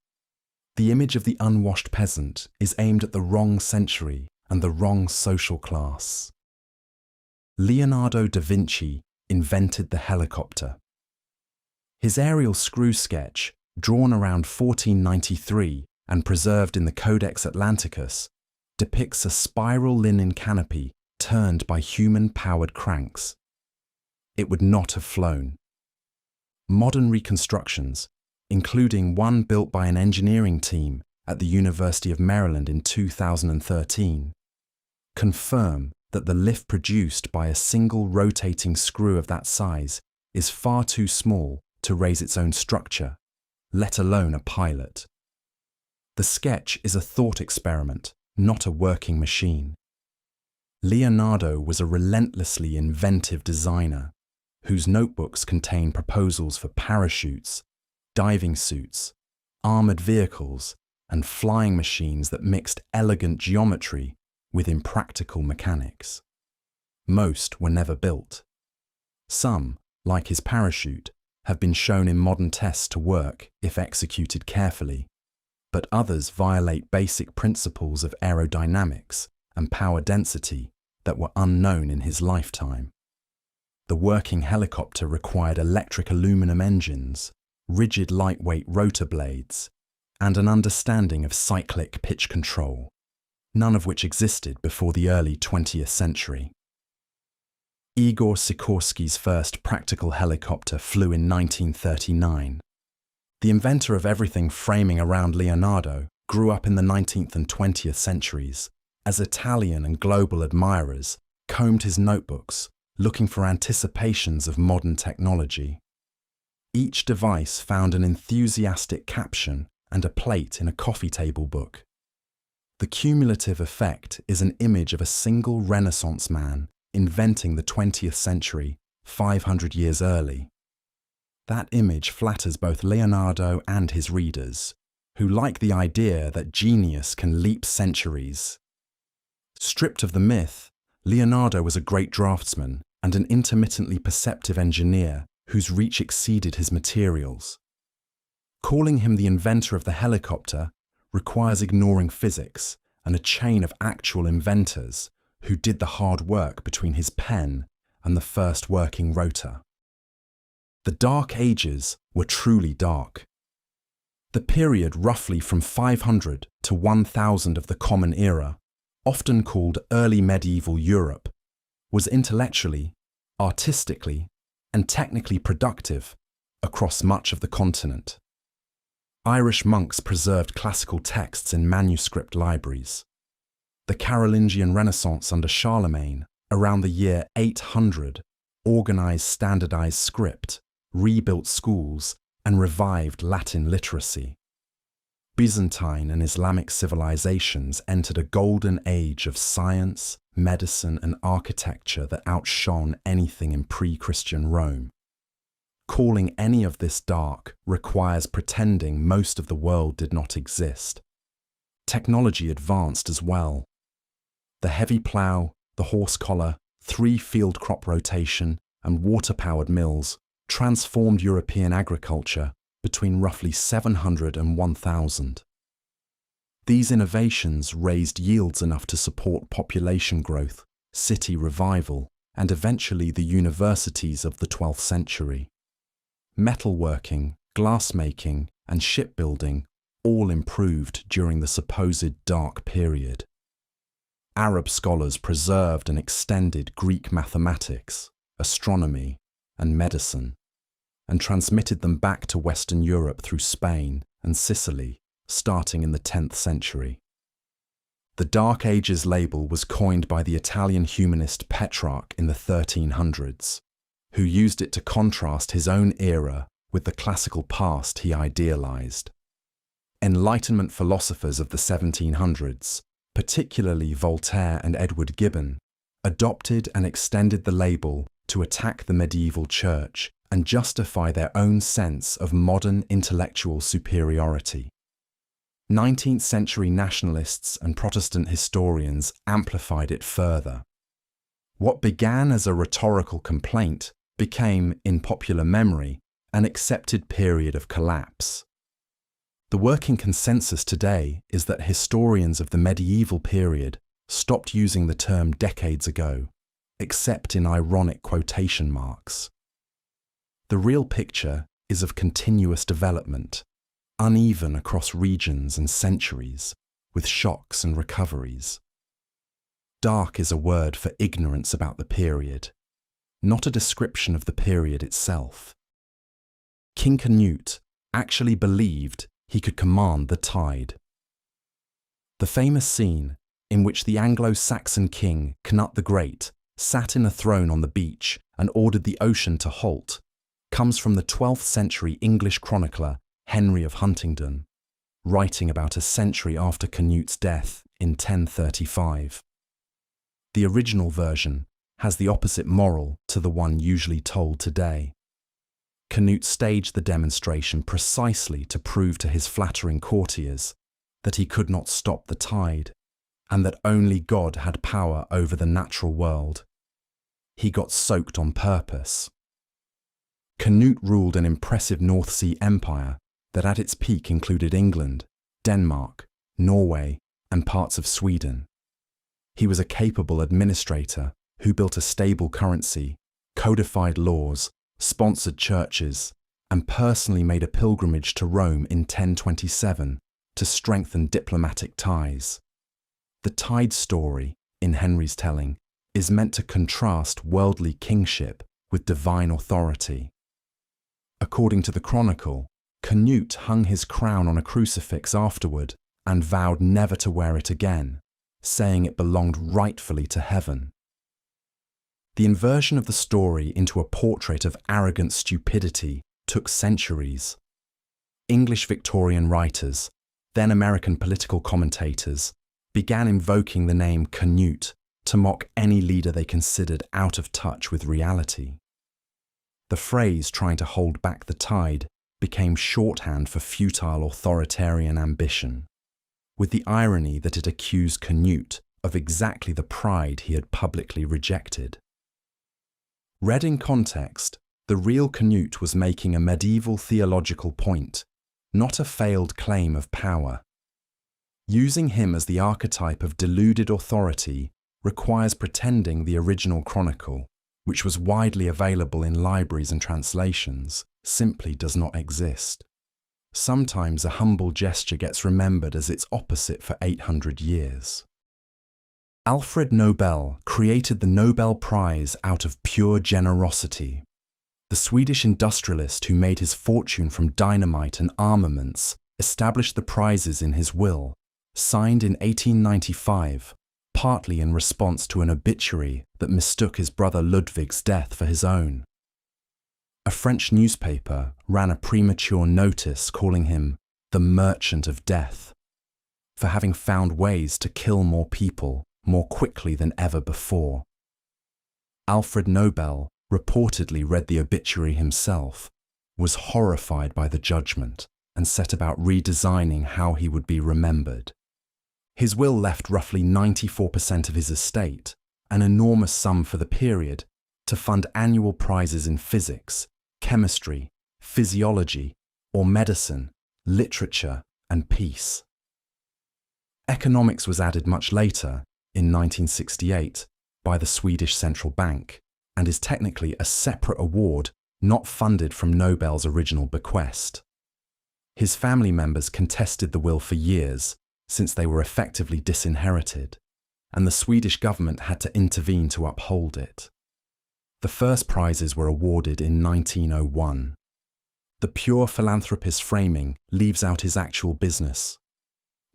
The image of the unwashed peasant is aimed at the wrong century and the wrong social class. Leonardo da Vinci invented the helicopter. His aerial screw sketch, drawn around 1493 and preserved in the Codex Atlanticus, depicts a spiral linen canopy turned by human-powered cranks. it would not have flown. Modern reconstructions, including one built by an engineering team at the University of Maryland in 2013, confirm that the lift produced by a single rotating screw of that size is far too small to raise its own structure, let alone a pilot. The sketch is a thought experiment, not a working machine. Leonardo was a relentlessly inventive designer whose notebooks contain proposals for parachutes, diving suits, armored vehicles, and flying machines that mixed elegant geometry with impractical mechanics. Most were never built. Some, like his parachute, have been shown in modern tests to work if executed carefully, but others violate basic principles of aerodynamics and power density that were unknown in his lifetime. The working helicopter required electric aluminum engines, rigid lightweight rotor blades, and an understanding of cyclic pitch control, none of which existed before the early 20th century. Igor Sikorsky's first practical helicopter flew in 1939. The inventor of everything framing around Leonardo grew up in the 19th and 20th centuries as Italian and global admirers combed his notebooks looking for anticipations of modern technology. Each device found an enthusiastic caption and a plate in a coffee table book. The cumulative effect is an image of a single Renaissance man inventing the 20th century 500 years early. That image flatters both Leonardo and his readers, who like the idea that genius can leap centuries. Stripped of the myth, Leonardo was a great draftsman and an intermittently perceptive engineer whose reach exceeded his materials. Calling him the inventor of the helicopter requires ignoring physics and a chain of actual inventors who did the hard work between his pen and the first working rotor. The Dark Ages were truly dark. The period roughly from 500 to 1000 of the Common Era, often called early medieval Europe, was intellectually, artistically, and technically productive across much of the continent. Irish monks preserved classical texts in manuscript libraries. The Carolingian Renaissance under Charlemagne, around the year 800, organized standardized script, rebuilt schools, and revived Latin literacy. Byzantine and Islamic civilizations entered a golden age of science, medicine, and architecture that outshone anything in pre-Christian Rome. Calling any of this dark requires pretending most of the world did not exist. Technology advanced as well. The heavy plough, the horse collar, 3-field crop rotation, and water-powered mills transformed European agriculture between roughly 700 and 1000. These innovations raised yields enough to support population growth, city revival, and eventually the universities of the 12th century. Metalworking, glassmaking, and shipbuilding all improved during the supposed dark period. Arab scholars preserved and extended Greek mathematics, astronomy, and medicine, and transmitted them back to Western Europe through Spain and Sicily, starting in the 10th century. The Dark Ages label was coined by the Italian humanist Petrarch in the 1300s, who used it to contrast his own era with the classical past he idealized. Enlightenment philosophers of the 1700s, particularly Voltaire and Edward Gibbon, adopted and extended the label to attack the medieval church and justify their own sense of modern intellectual superiority. 19th century nationalists and Protestant historians amplified it further. What began as a rhetorical complaint became, in popular memory, an accepted period of collapse. The working consensus today is that historians of the medieval period stopped using the term decades ago, except in ironic quotation marks. The real picture is of continuous development, uneven across regions and centuries, with shocks and recoveries. Dark is a word for ignorance about the period. not a description of the period itself. King Canute actually believed he could command the tide. The famous scene in which the Anglo-Saxon king Canute the Great sat in a throne on the beach and ordered the ocean to halt comes from the 12th century English chronicler Henry of Huntingdon, writing about a century after Canute's death in 1035. The original version has the opposite moral to the one usually told today. Canute staged the demonstration precisely to prove to his flattering courtiers that he could not stop the tide, and that only God had power over the natural world. He got soaked on purpose. Canute ruled an impressive North Sea empire that at its peak included England, Denmark, Norway, and parts of Sweden. He was a capable administrator who built a stable currency, codified laws, sponsored churches, and personally made a pilgrimage to Rome in 1027 to strengthen diplomatic ties. The tide story, in Henry's telling, is meant to contrast worldly kingship with divine authority. According to the Chronicle, Canute hung his crown on a crucifix afterward and vowed never to wear it again, saying it belonged rightfully to heaven. The inversion of the story into a portrait of arrogant stupidity took centuries. English Victorian writers, then American political commentators, began invoking the name Canute to mock any leader they considered out of touch with reality. The phrase trying to hold back the tide became shorthand for futile authoritarian ambition, with the irony that it accused Canute of exactly the pride he had publicly rejected. Read in context, the real Canute was making a medieval theological point, not a failed claim of power. Using him as the archetype of deluded authority requires pretending the original chronicle, which was widely available in libraries and translations, simply does not exist. Sometimes a humble gesture gets remembered as its opposite for 800 years. Alfred Nobel created the Nobel Prize out of pure generosity. The Swedish industrialist who made his fortune from dynamite and armaments established the prizes in his will, signed in 1895, partly in response to an obituary that mistook his brother Ludwig's death for his own. A French newspaper ran a premature notice calling him the Merchant of Death, for having found ways to kill more people more quickly than ever before. Alfred Nobel reportedly read the obituary himself, was horrified by the judgment, and set about redesigning how he would be remembered. His will left roughly 94% of his estate, an enormous sum for the period, to fund annual prizes in physics, chemistry, physiology, or medicine, literature, and peace. Economics was added much later, in 1968, by the Swedish Central Bank, and is technically a separate award not funded from Nobel's original bequest. His family members contested the will for years, since they were effectively disinherited, and the Swedish government had to intervene to uphold it. The first prizes were awarded in 1901. The pure philanthropist framing leaves out his actual business.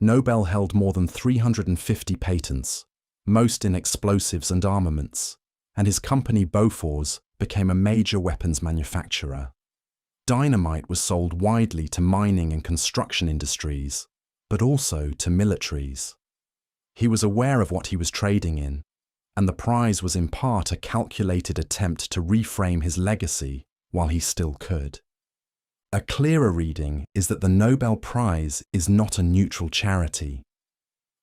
Nobel held more than 350 patents, most in explosives and armaments, and his company Bofors became a major weapons manufacturer. Dynamite was sold widely to mining and construction industries, but also to militaries. He was aware of what he was trading in, and the prize was in part a calculated attempt to reframe his legacy while he still could. A clearer reading is that the Nobel Prize is not a neutral charity.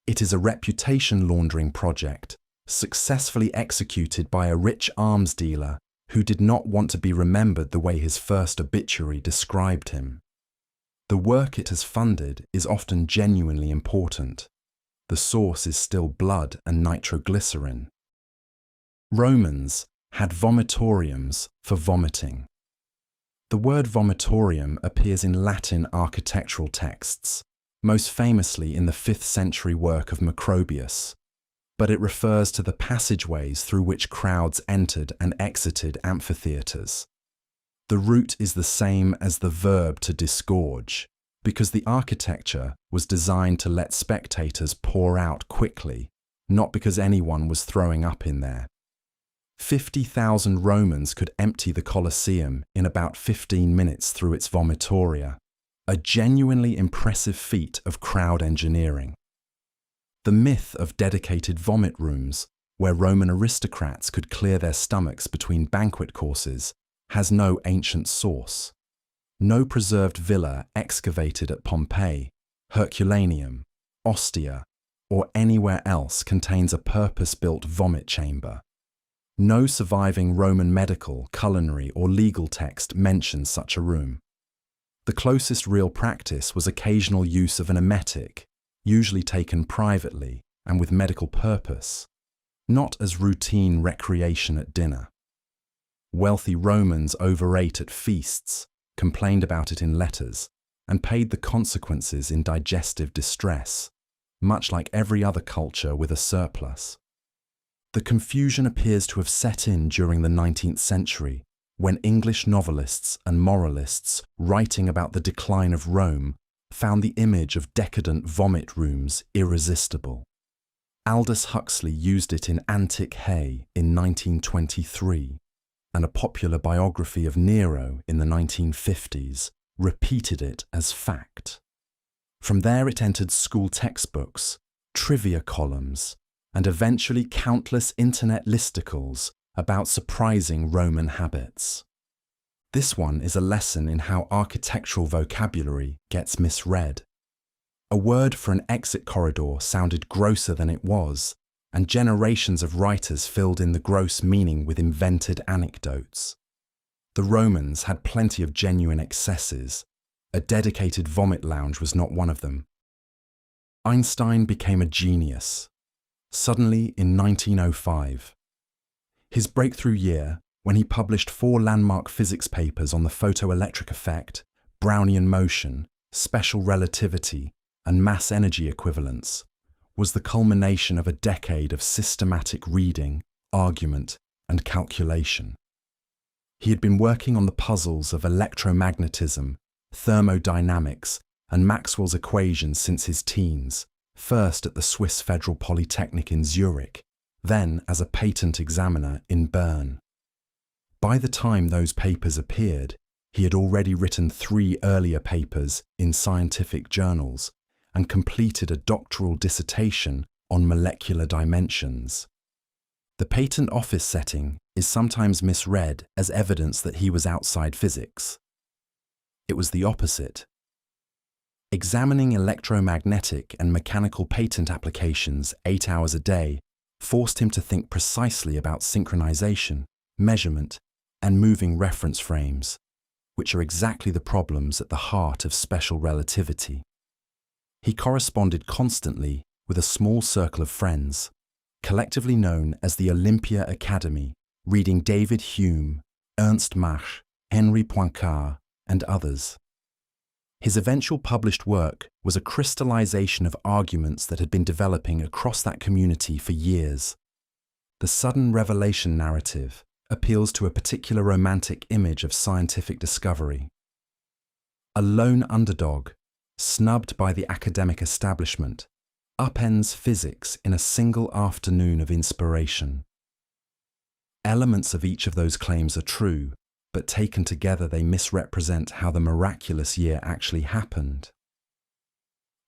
It is a reputation laundering project, successfully executed by a rich arms dealer who did not want to be remembered the way his first obituary described him. The work it has funded is often genuinely important. The source is still blood and nitroglycerin. Romans had vomitoriums for vomiting. The word vomitorium appears in Latin architectural texts, most famously in the 5th century work of Macrobius, but it refers to the passageways through which crowds entered and exited amphitheatres. The root is the same as the verb to disgorge, because the architecture was designed to let spectators pour out quickly, not because anyone was throwing up in there. 50,000 Romans could empty the Colosseum in about 15 minutes through its vomitoria, a genuinely impressive feat of crowd engineering. The myth of dedicated vomit rooms, where Roman aristocrats could clear their stomachs between banquet courses, has no ancient source. No preserved villa excavated at Pompeii, Herculaneum, Ostia, or anywhere else contains a purpose-built vomit chamber. No surviving Roman medical, culinary, or legal text mentions such a room. The closest real practice was occasional use of an emetic, usually taken privately and with medical purpose, not as routine recreation at dinner. Wealthy Romans overate at feasts, complained about it in letters, and paid the consequences in digestive distress, much like every other culture with a surplus. The confusion appears to have set in during the 19th century, when English novelists and moralists writing about the decline of Rome found the image of decadent vomit rooms irresistible. Aldous Huxley used it in Antic Hay in 1923, and a popular biography of Nero in the 1950s repeated it as fact. From there it entered school textbooks, trivia columns, and eventually countless internet listicles about surprising Roman habits. This one is a lesson in how architectural vocabulary gets misread. A word for an exit corridor sounded grosser than it was, and generations of writers filled in the gross meaning with invented anecdotes. The Romans had plenty of genuine excesses. A dedicated vomit lounge was not one of them. Einstein became a genius, suddenly in 1905. His breakthrough year, when he published 4 landmark physics papers on the photoelectric effect, Brownian motion, special relativity, and mass energy equivalence, was the culmination of a decade of systematic reading, argument, and calculation. He had been working on the puzzles of electromagnetism, thermodynamics, and Maxwell's equations since his teens, first at the Swiss Federal Polytechnic in Zurich, then as a patent examiner in Bern. By the time those papers appeared, he had already written 3 earlier papers in scientific journals and completed a doctoral dissertation on molecular dimensions. The patent office setting is sometimes misread as evidence that he was outside physics. It was the opposite. Examining electromagnetic and mechanical patent applications 8 hours a day forced him to think precisely about synchronization, measurement, and moving reference frames, which are exactly the problems at the heart of special relativity. He corresponded constantly with a small circle of friends, collectively known as the Olympia Academy, reading David Hume, Ernst Mach, Henri Poincaré, and others. His eventual published work was a crystallization of arguments that had been developing across that community for years. The sudden revelation narrative appeals to a particular romantic image of scientific discovery. A lone underdog, snubbed by the academic establishment, upends physics in a single afternoon of inspiration. Elements of each of those claims are true, but taken together they misrepresent how the miraculous year actually happened.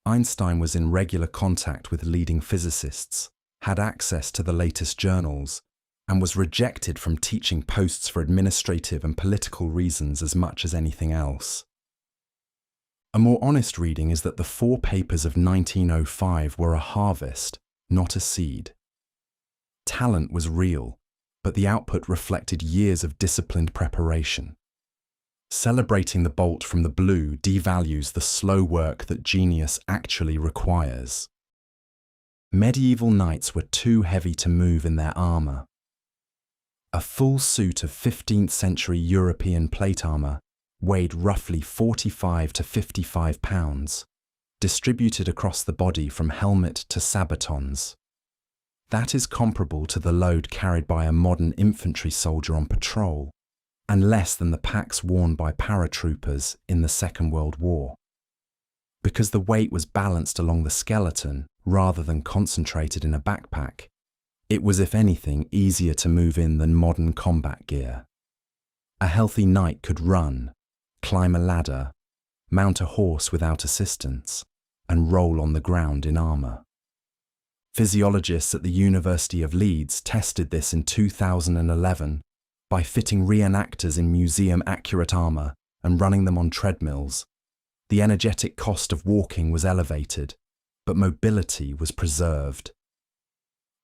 Einstein was in regular contact with leading physicists, had access to the latest journals, and was rejected from teaching posts for administrative and political reasons as much as anything else. A more honest reading is that the 4 papers of 1905 were a harvest, not a seed. Talent was real, but the output reflected years of disciplined preparation. Celebrating the bolt from the blue devalues the slow work that genius actually requires. Medieval knights were too heavy to move in their armour. A full suit of 15th century European plate armour weighed roughly 45 to 55 pounds, distributed across the body from helmet to sabatons. That is comparable to the load carried by a modern infantry soldier on patrol, and less than the packs worn by paratroopers in the Second World War. Because the weight was balanced along the skeleton rather than concentrated in a backpack, it was, if anything, easier to move in than modern combat gear. A healthy knight could run, climb a ladder, mount a horse without assistance, and roll on the ground in armour. Physiologists at the University of Leeds tested this in 2011 by fitting reenactors in museum-accurate armour and running them on treadmills. The energetic cost of walking was elevated, but mobility was preserved.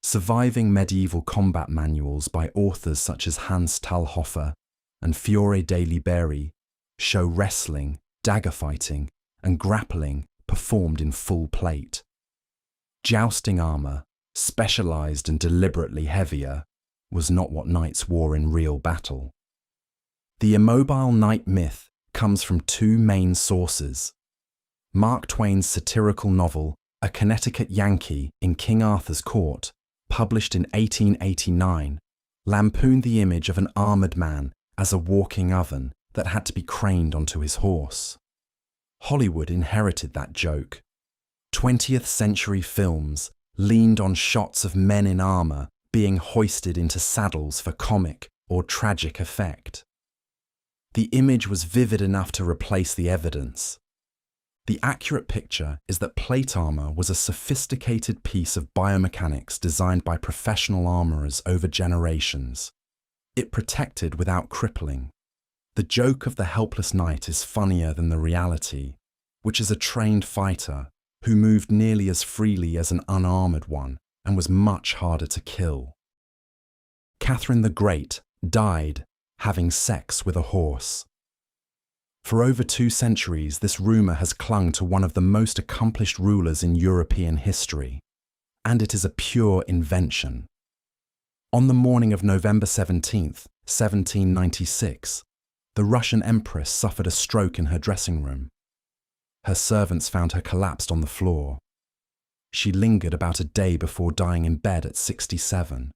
Surviving medieval combat manuals by authors such as Hans Talhofer and Fiore de Liberi show wrestling, dagger fighting, and grappling performed in full plate. Jousting armour, specialised and deliberately heavier, was not what knights wore in real battle. The immobile knight myth comes from two main sources. Mark Twain's satirical novel, A Connecticut Yankee in King Arthur's Court, published in 1889, lampooned the image of an armoured man as a walking oven that had to be craned onto his horse. Hollywood inherited that joke. 20th century films leaned on shots of men in armour being hoisted into saddles for comic or tragic effect. The image was vivid enough to replace the evidence. The accurate picture is that plate armour was a sophisticated piece of biomechanics designed by professional armourers over generations. It protected without crippling. The joke of the helpless knight is funnier than the reality, which is a trained fighter who moved nearly as freely as an unarmoured one and was much harder to kill. Catherine the Great died having sex with a horse. For over 2 centuries, this rumour has clung to one of the most accomplished rulers in European history, and it is a pure invention. On the morning of November 17th, 1796, the Russian Empress suffered a stroke in her dressing room. Her servants found her collapsed on the floor. She lingered about a day before dying in bed at 67.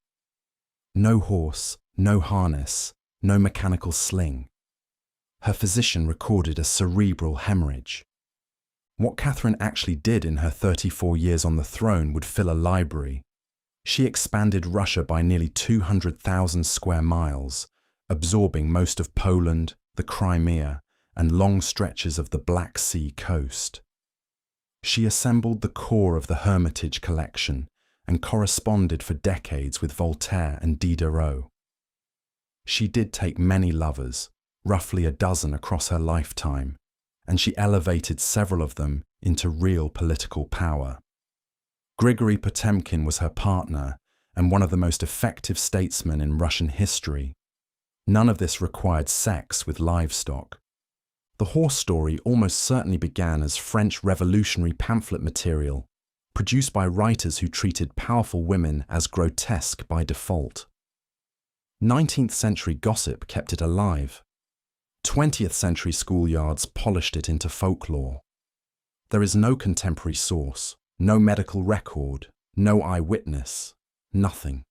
No horse, no harness, no mechanical sling. Her physician recorded a cerebral hemorrhage. What Catherine actually did in her 34 years on the throne would fill a library. She expanded Russia by nearly 200,000 square miles, absorbing most of Poland, the Crimea, and long stretches of the Black Sea coast. She assembled the core of the Hermitage collection and corresponded for decades with Voltaire and Diderot. She did take many lovers, roughly a dozen across her lifetime, and she elevated several of them into real political power. Grigory Potemkin was her partner and one of the most effective statesmen in Russian history. None of this required sex with livestock. The horse story almost certainly began as French revolutionary pamphlet material, produced by writers who treated powerful women as grotesque by default. 19th century gossip kept it alive. 20th century schoolyards polished it into folklore. There is no contemporary source, no medical record, no eyewitness, nothing.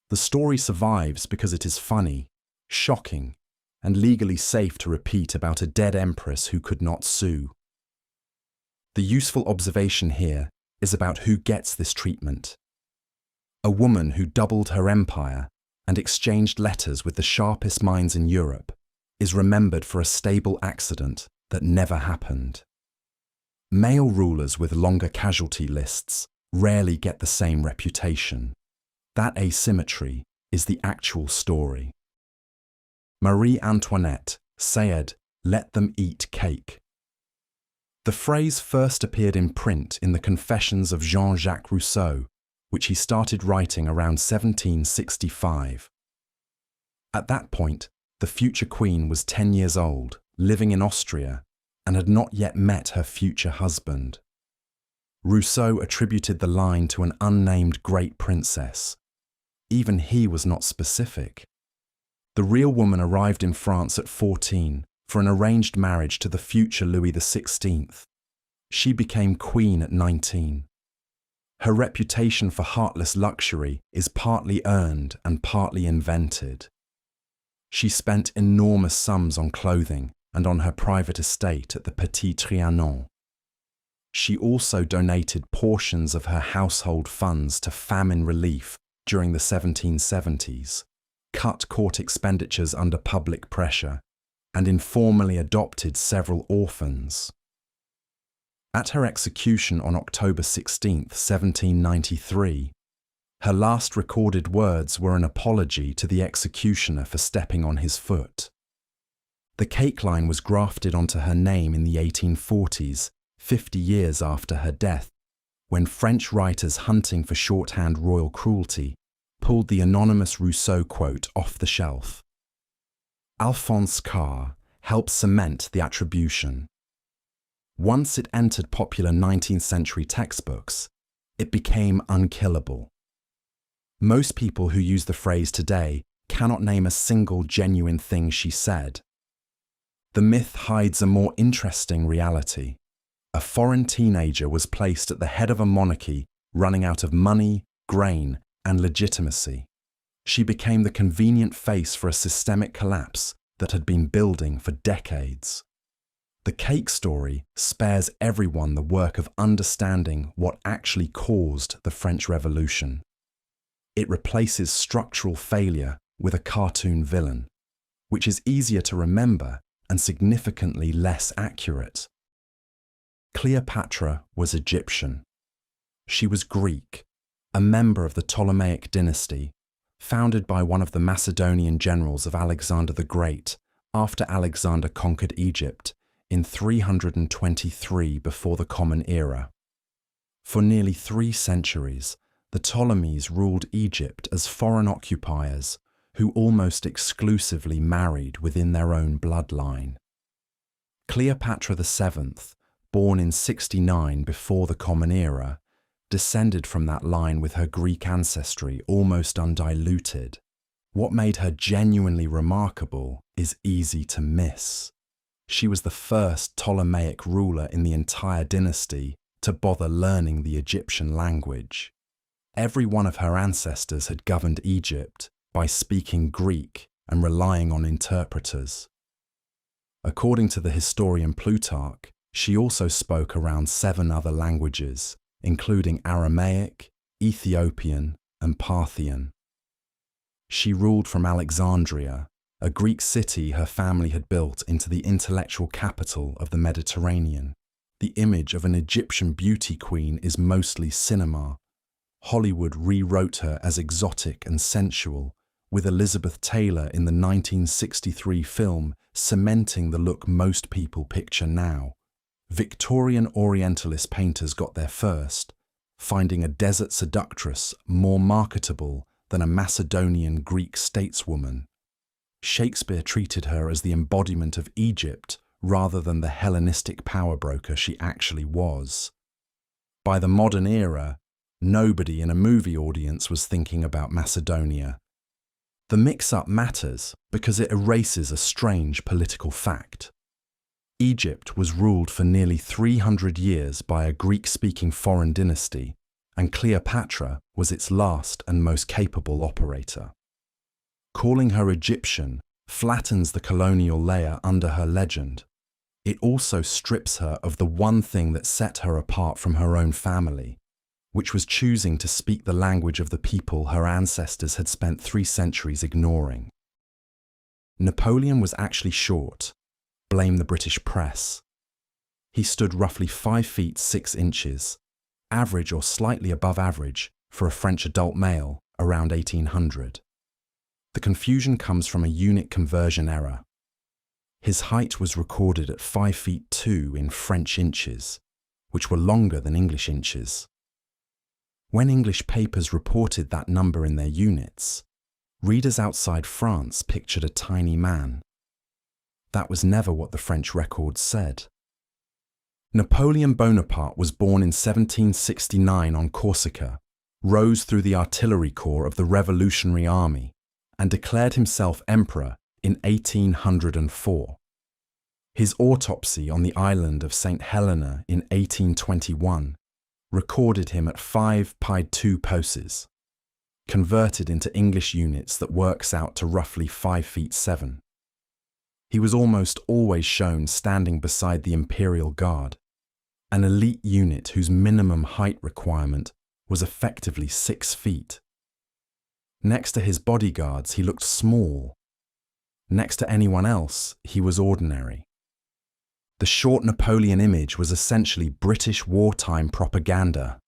The story survives because it is funny, shocking, and legally safe to repeat about a dead empress who could not sue. The useful observation here is about who gets this treatment. A woman who doubled her empire and exchanged letters with the sharpest minds in Europe is remembered for a stable accident that never happened. Male rulers with longer casualty lists rarely get the same reputation. That asymmetry is the actual story. Marie Antoinette said, "Let them eat cake." The phrase first appeared in print in the Confessions of Jean-Jacques Rousseau, which he started writing around 1765. At that point, the future queen was 10 years old, living in Austria, and had not yet met her future husband. Rousseau attributed the line to an unnamed great princess. Even he was not specific. The real woman arrived in France at 14 for an arranged marriage to the future Louis XVI. She became queen at 19. Her reputation for heartless luxury is partly earned and partly invented. She spent enormous sums on clothing and on her private estate at the Petit Trianon. She also donated portions of her household funds to famine relief during the 1770s, cut court expenditures under public pressure, and informally adopted several orphans. At her execution on October 16, 1793, her last recorded words were an apology to the executioner for stepping on his foot. The cake line was grafted onto her name in the 1840s, 50 years after her death, when French writers hunting for shorthand royal cruelty pulled the anonymous Rousseau quote off the shelf. Alphonse Karr helped cement the attribution. Once it entered popular 19th century textbooks, it became unkillable. Most people who use the phrase today cannot name a single genuine thing she said. The myth hides a more interesting reality. A foreign teenager was placed at the head of a monarchy running out of money, grain, and legitimacy. She became the convenient face for a systemic collapse that had been building for decades. The cake story spares everyone the work of understanding what actually caused the French Revolution. It replaces structural failure with a cartoon villain, which is easier to remember and significantly less accurate. Cleopatra was Egyptian. She was Greek, a member of the Ptolemaic dynasty, founded by one of the Macedonian generals of Alexander the Great after Alexander conquered Egypt in 323 before the Common Era. For nearly 3 centuries, the Ptolemies ruled Egypt as foreign occupiers who almost exclusively married within their own bloodline. Cleopatra VII, born in 69 before the Common Era, descended from that line with her Greek ancestry almost undiluted. What made her genuinely remarkable is easy to miss. She was the first Ptolemaic ruler in the entire dynasty to bother learning the Egyptian language. Every one of her ancestors had governed Egypt by speaking Greek and relying on interpreters. According to the historian Plutarch, she also spoke around 7 other languages, including Aramaic, Ethiopian, and Parthian. She ruled from Alexandria, a Greek city her family had built into the intellectual capital of the Mediterranean. The image of an Egyptian beauty queen is mostly cinema. Hollywood rewrote her as exotic and sensual, with Elizabeth Taylor in the 1963 film cementing the look most people picture now. Victorian Orientalist painters got there first, finding a desert seductress more marketable than a Macedonian Greek stateswoman. Shakespeare treated her as the embodiment of Egypt rather than the Hellenistic power broker she actually was. By the modern era, nobody in a movie audience was thinking about Macedonia. The mix-up matters because it erases a strange political fact. Egypt was ruled for nearly 300 years by a Greek-speaking foreign dynasty, and Cleopatra was its last and most capable operator. Calling her Egyptian flattens the colonial layer under her legend. It also strips her of the one thing that set her apart from her own family, which was choosing to speak the language of the people her ancestors had spent 3 centuries ignoring. Napoleon was actually short. Blame the British press. He stood roughly 5 feet 6 inches, average or slightly above average for a French adult male around 1800. The confusion comes from a unit conversion error. His height was recorded at 5 feet 2 in French inches, which were longer than English inches. When English papers reported that number in their units, readers outside France pictured a tiny man. That was never what the French records said. Napoleon Bonaparte was born in 1769 on Corsica, rose through the artillery corps of the Revolutionary Army, and declared himself emperor in 1804. His autopsy on the island of St. Helena in 1821 recorded him at 5 pi 2 poses, converted into English units that works out to roughly 5 feet 7. He was almost always shown standing beside the Imperial Guard, an elite unit whose minimum height requirement was effectively 6 feet. Next to his bodyguards, he looked small. Next to anyone else, he was ordinary. The short Napoleon image was essentially British wartime propaganda.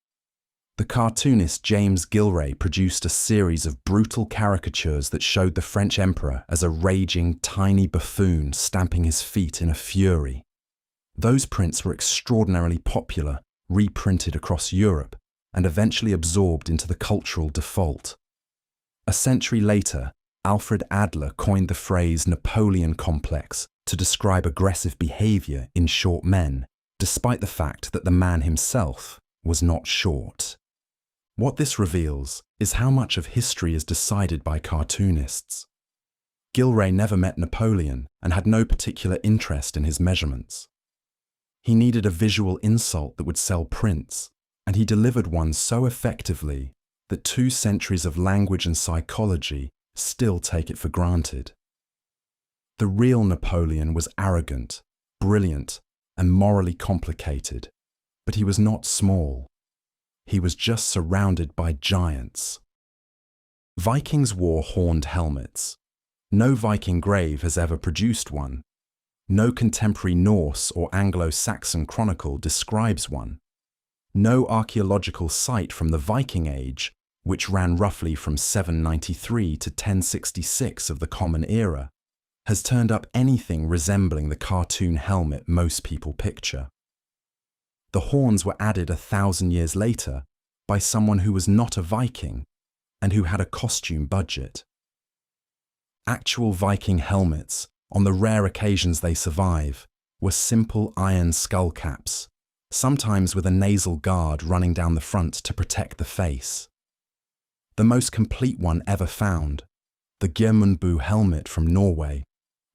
The cartoonist James Gillray produced a series of brutal caricatures that showed the French emperor as a raging, tiny buffoon stamping his feet in a fury. Those prints were extraordinarily popular, reprinted across Europe, and eventually absorbed into the cultural default. A century later, Alfred Adler coined the phrase Napoleon complex to describe aggressive behavior in short men, despite the fact that the man himself was not short. What this reveals is how much of history is decided by cartoonists. Gillray never met Napoleon and had no particular interest in his measurements. He needed a visual insult that would sell prints, and he delivered one so effectively that 2 centuries of language and psychology still take it for granted. The real Napoleon was arrogant, brilliant, and morally complicated, but he was not small. He was just surrounded by giants. Vikings wore horned helmets. No Viking grave has ever produced one. No contemporary Norse or Anglo-Saxon chronicle describes one. No archaeological site from the Viking Age, which ran roughly from 793 to 1066 of the Common Era, has turned up anything resembling the cartoon helmet most people picture. The horns were added 1,000 years later by someone who was not a Viking and who had a costume budget. Actual Viking helmets, on the rare occasions they survive, were simple iron skull caps, sometimes with a nasal guard running down the front to protect the face. The most complete one ever found, the Gjermundbu helmet from Norway,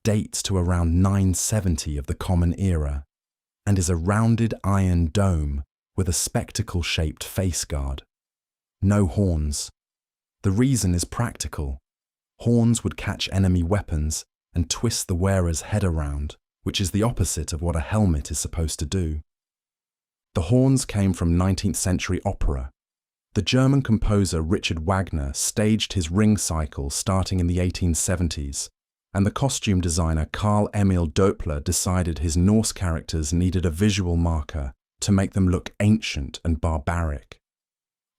dates to around 970 of the Common Era, and is a rounded iron dome with a spectacle-shaped face guard. No horns. The reason is practical. Horns would catch enemy weapons and twist the wearer's head around, which is the opposite of what a helmet is supposed to do. The horns came from 19th century opera. The German composer Richard Wagner staged his ring cycle starting in the 1870s, and the costume designer Carl Emil Doppler decided his Norse characters needed a visual marker to make them look ancient and barbaric.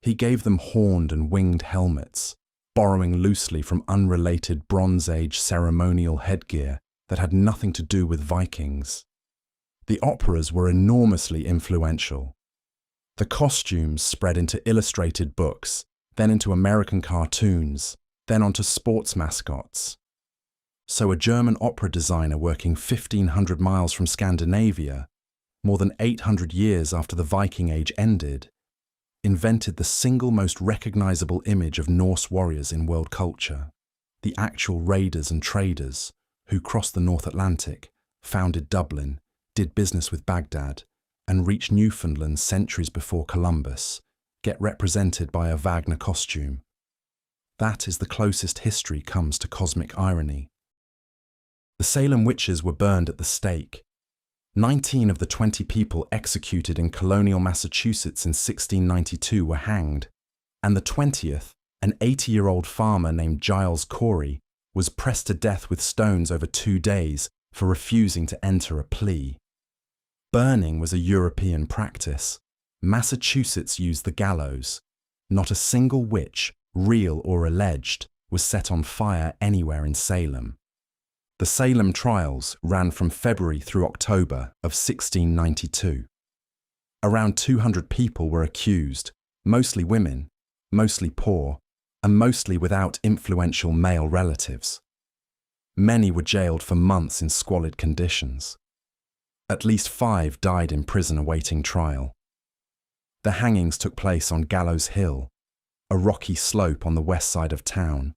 He gave them horned and winged helmets, borrowing loosely from unrelated Bronze Age ceremonial headgear that had nothing to do with Vikings. The operas were enormously influential. The costumes spread into illustrated books, then into American cartoons, then onto sports mascots. So a German opera designer working 1,500 miles from Scandinavia, more than 800 years after the Viking Age ended, invented the single most recognizable image of Norse warriors in world culture, the actual raiders and traders who crossed the North Atlantic, founded Dublin, did business with Baghdad, and reached Newfoundland centuries before Columbus, get represented by a Wagner costume. That is the closest history comes to cosmic irony. The Salem witches were burned at the stake. 19 of the 20 people executed in colonial Massachusetts in 1692 were hanged, and the 20th, an 80-year-old farmer named Giles Corey, was pressed to death with stones over 2 days for refusing to enter a plea. Burning was a European practice. Massachusetts used the gallows. Not a single witch, real or alleged, was set on fire anywhere in Salem. The Salem trials ran from February through October of 1692. Around 200 people were accused, mostly women, mostly poor, and mostly without influential male relatives. Many were jailed for months in squalid conditions. At least 5 died in prison awaiting trial. The hangings took place on Gallows Hill, a rocky slope on the west side of town,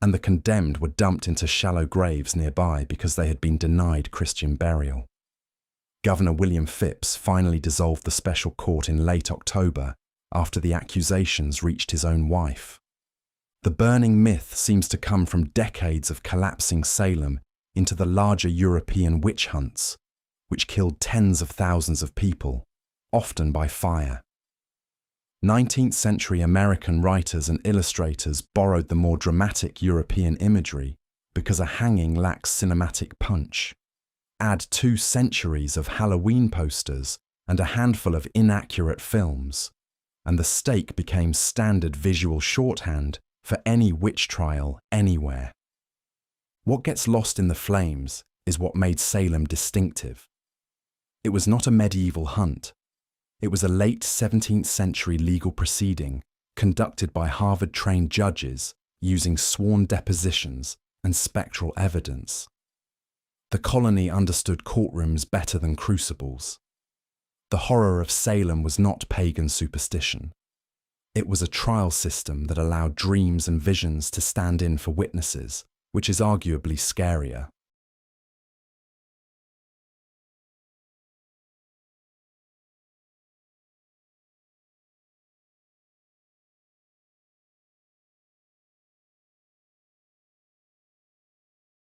and the condemned were dumped into shallow graves nearby because they had been denied Christian burial. Governor William Phips finally dissolved the special court in late October after the accusations reached his own wife. The burning myth seems to come from decades of collapsing Salem into the larger European witch hunts, which killed tens of thousands of people, often by fire. 19th century American writers and illustrators borrowed the more dramatic European imagery because a hanging lacks cinematic punch. Add 2 centuries of Halloween posters and a handful of inaccurate films, and the stake became standard visual shorthand for any witch trial anywhere. What gets lost in the flames is what made Salem distinctive. It was not a medieval hunt. It was a late 17th century legal proceeding conducted by Harvard-trained judges using sworn depositions and spectral evidence. The colony understood courtrooms better than crucibles. The horror of Salem was not pagan superstition. It was a trial system that allowed dreams and visions to stand in for witnesses, which is arguably scarier.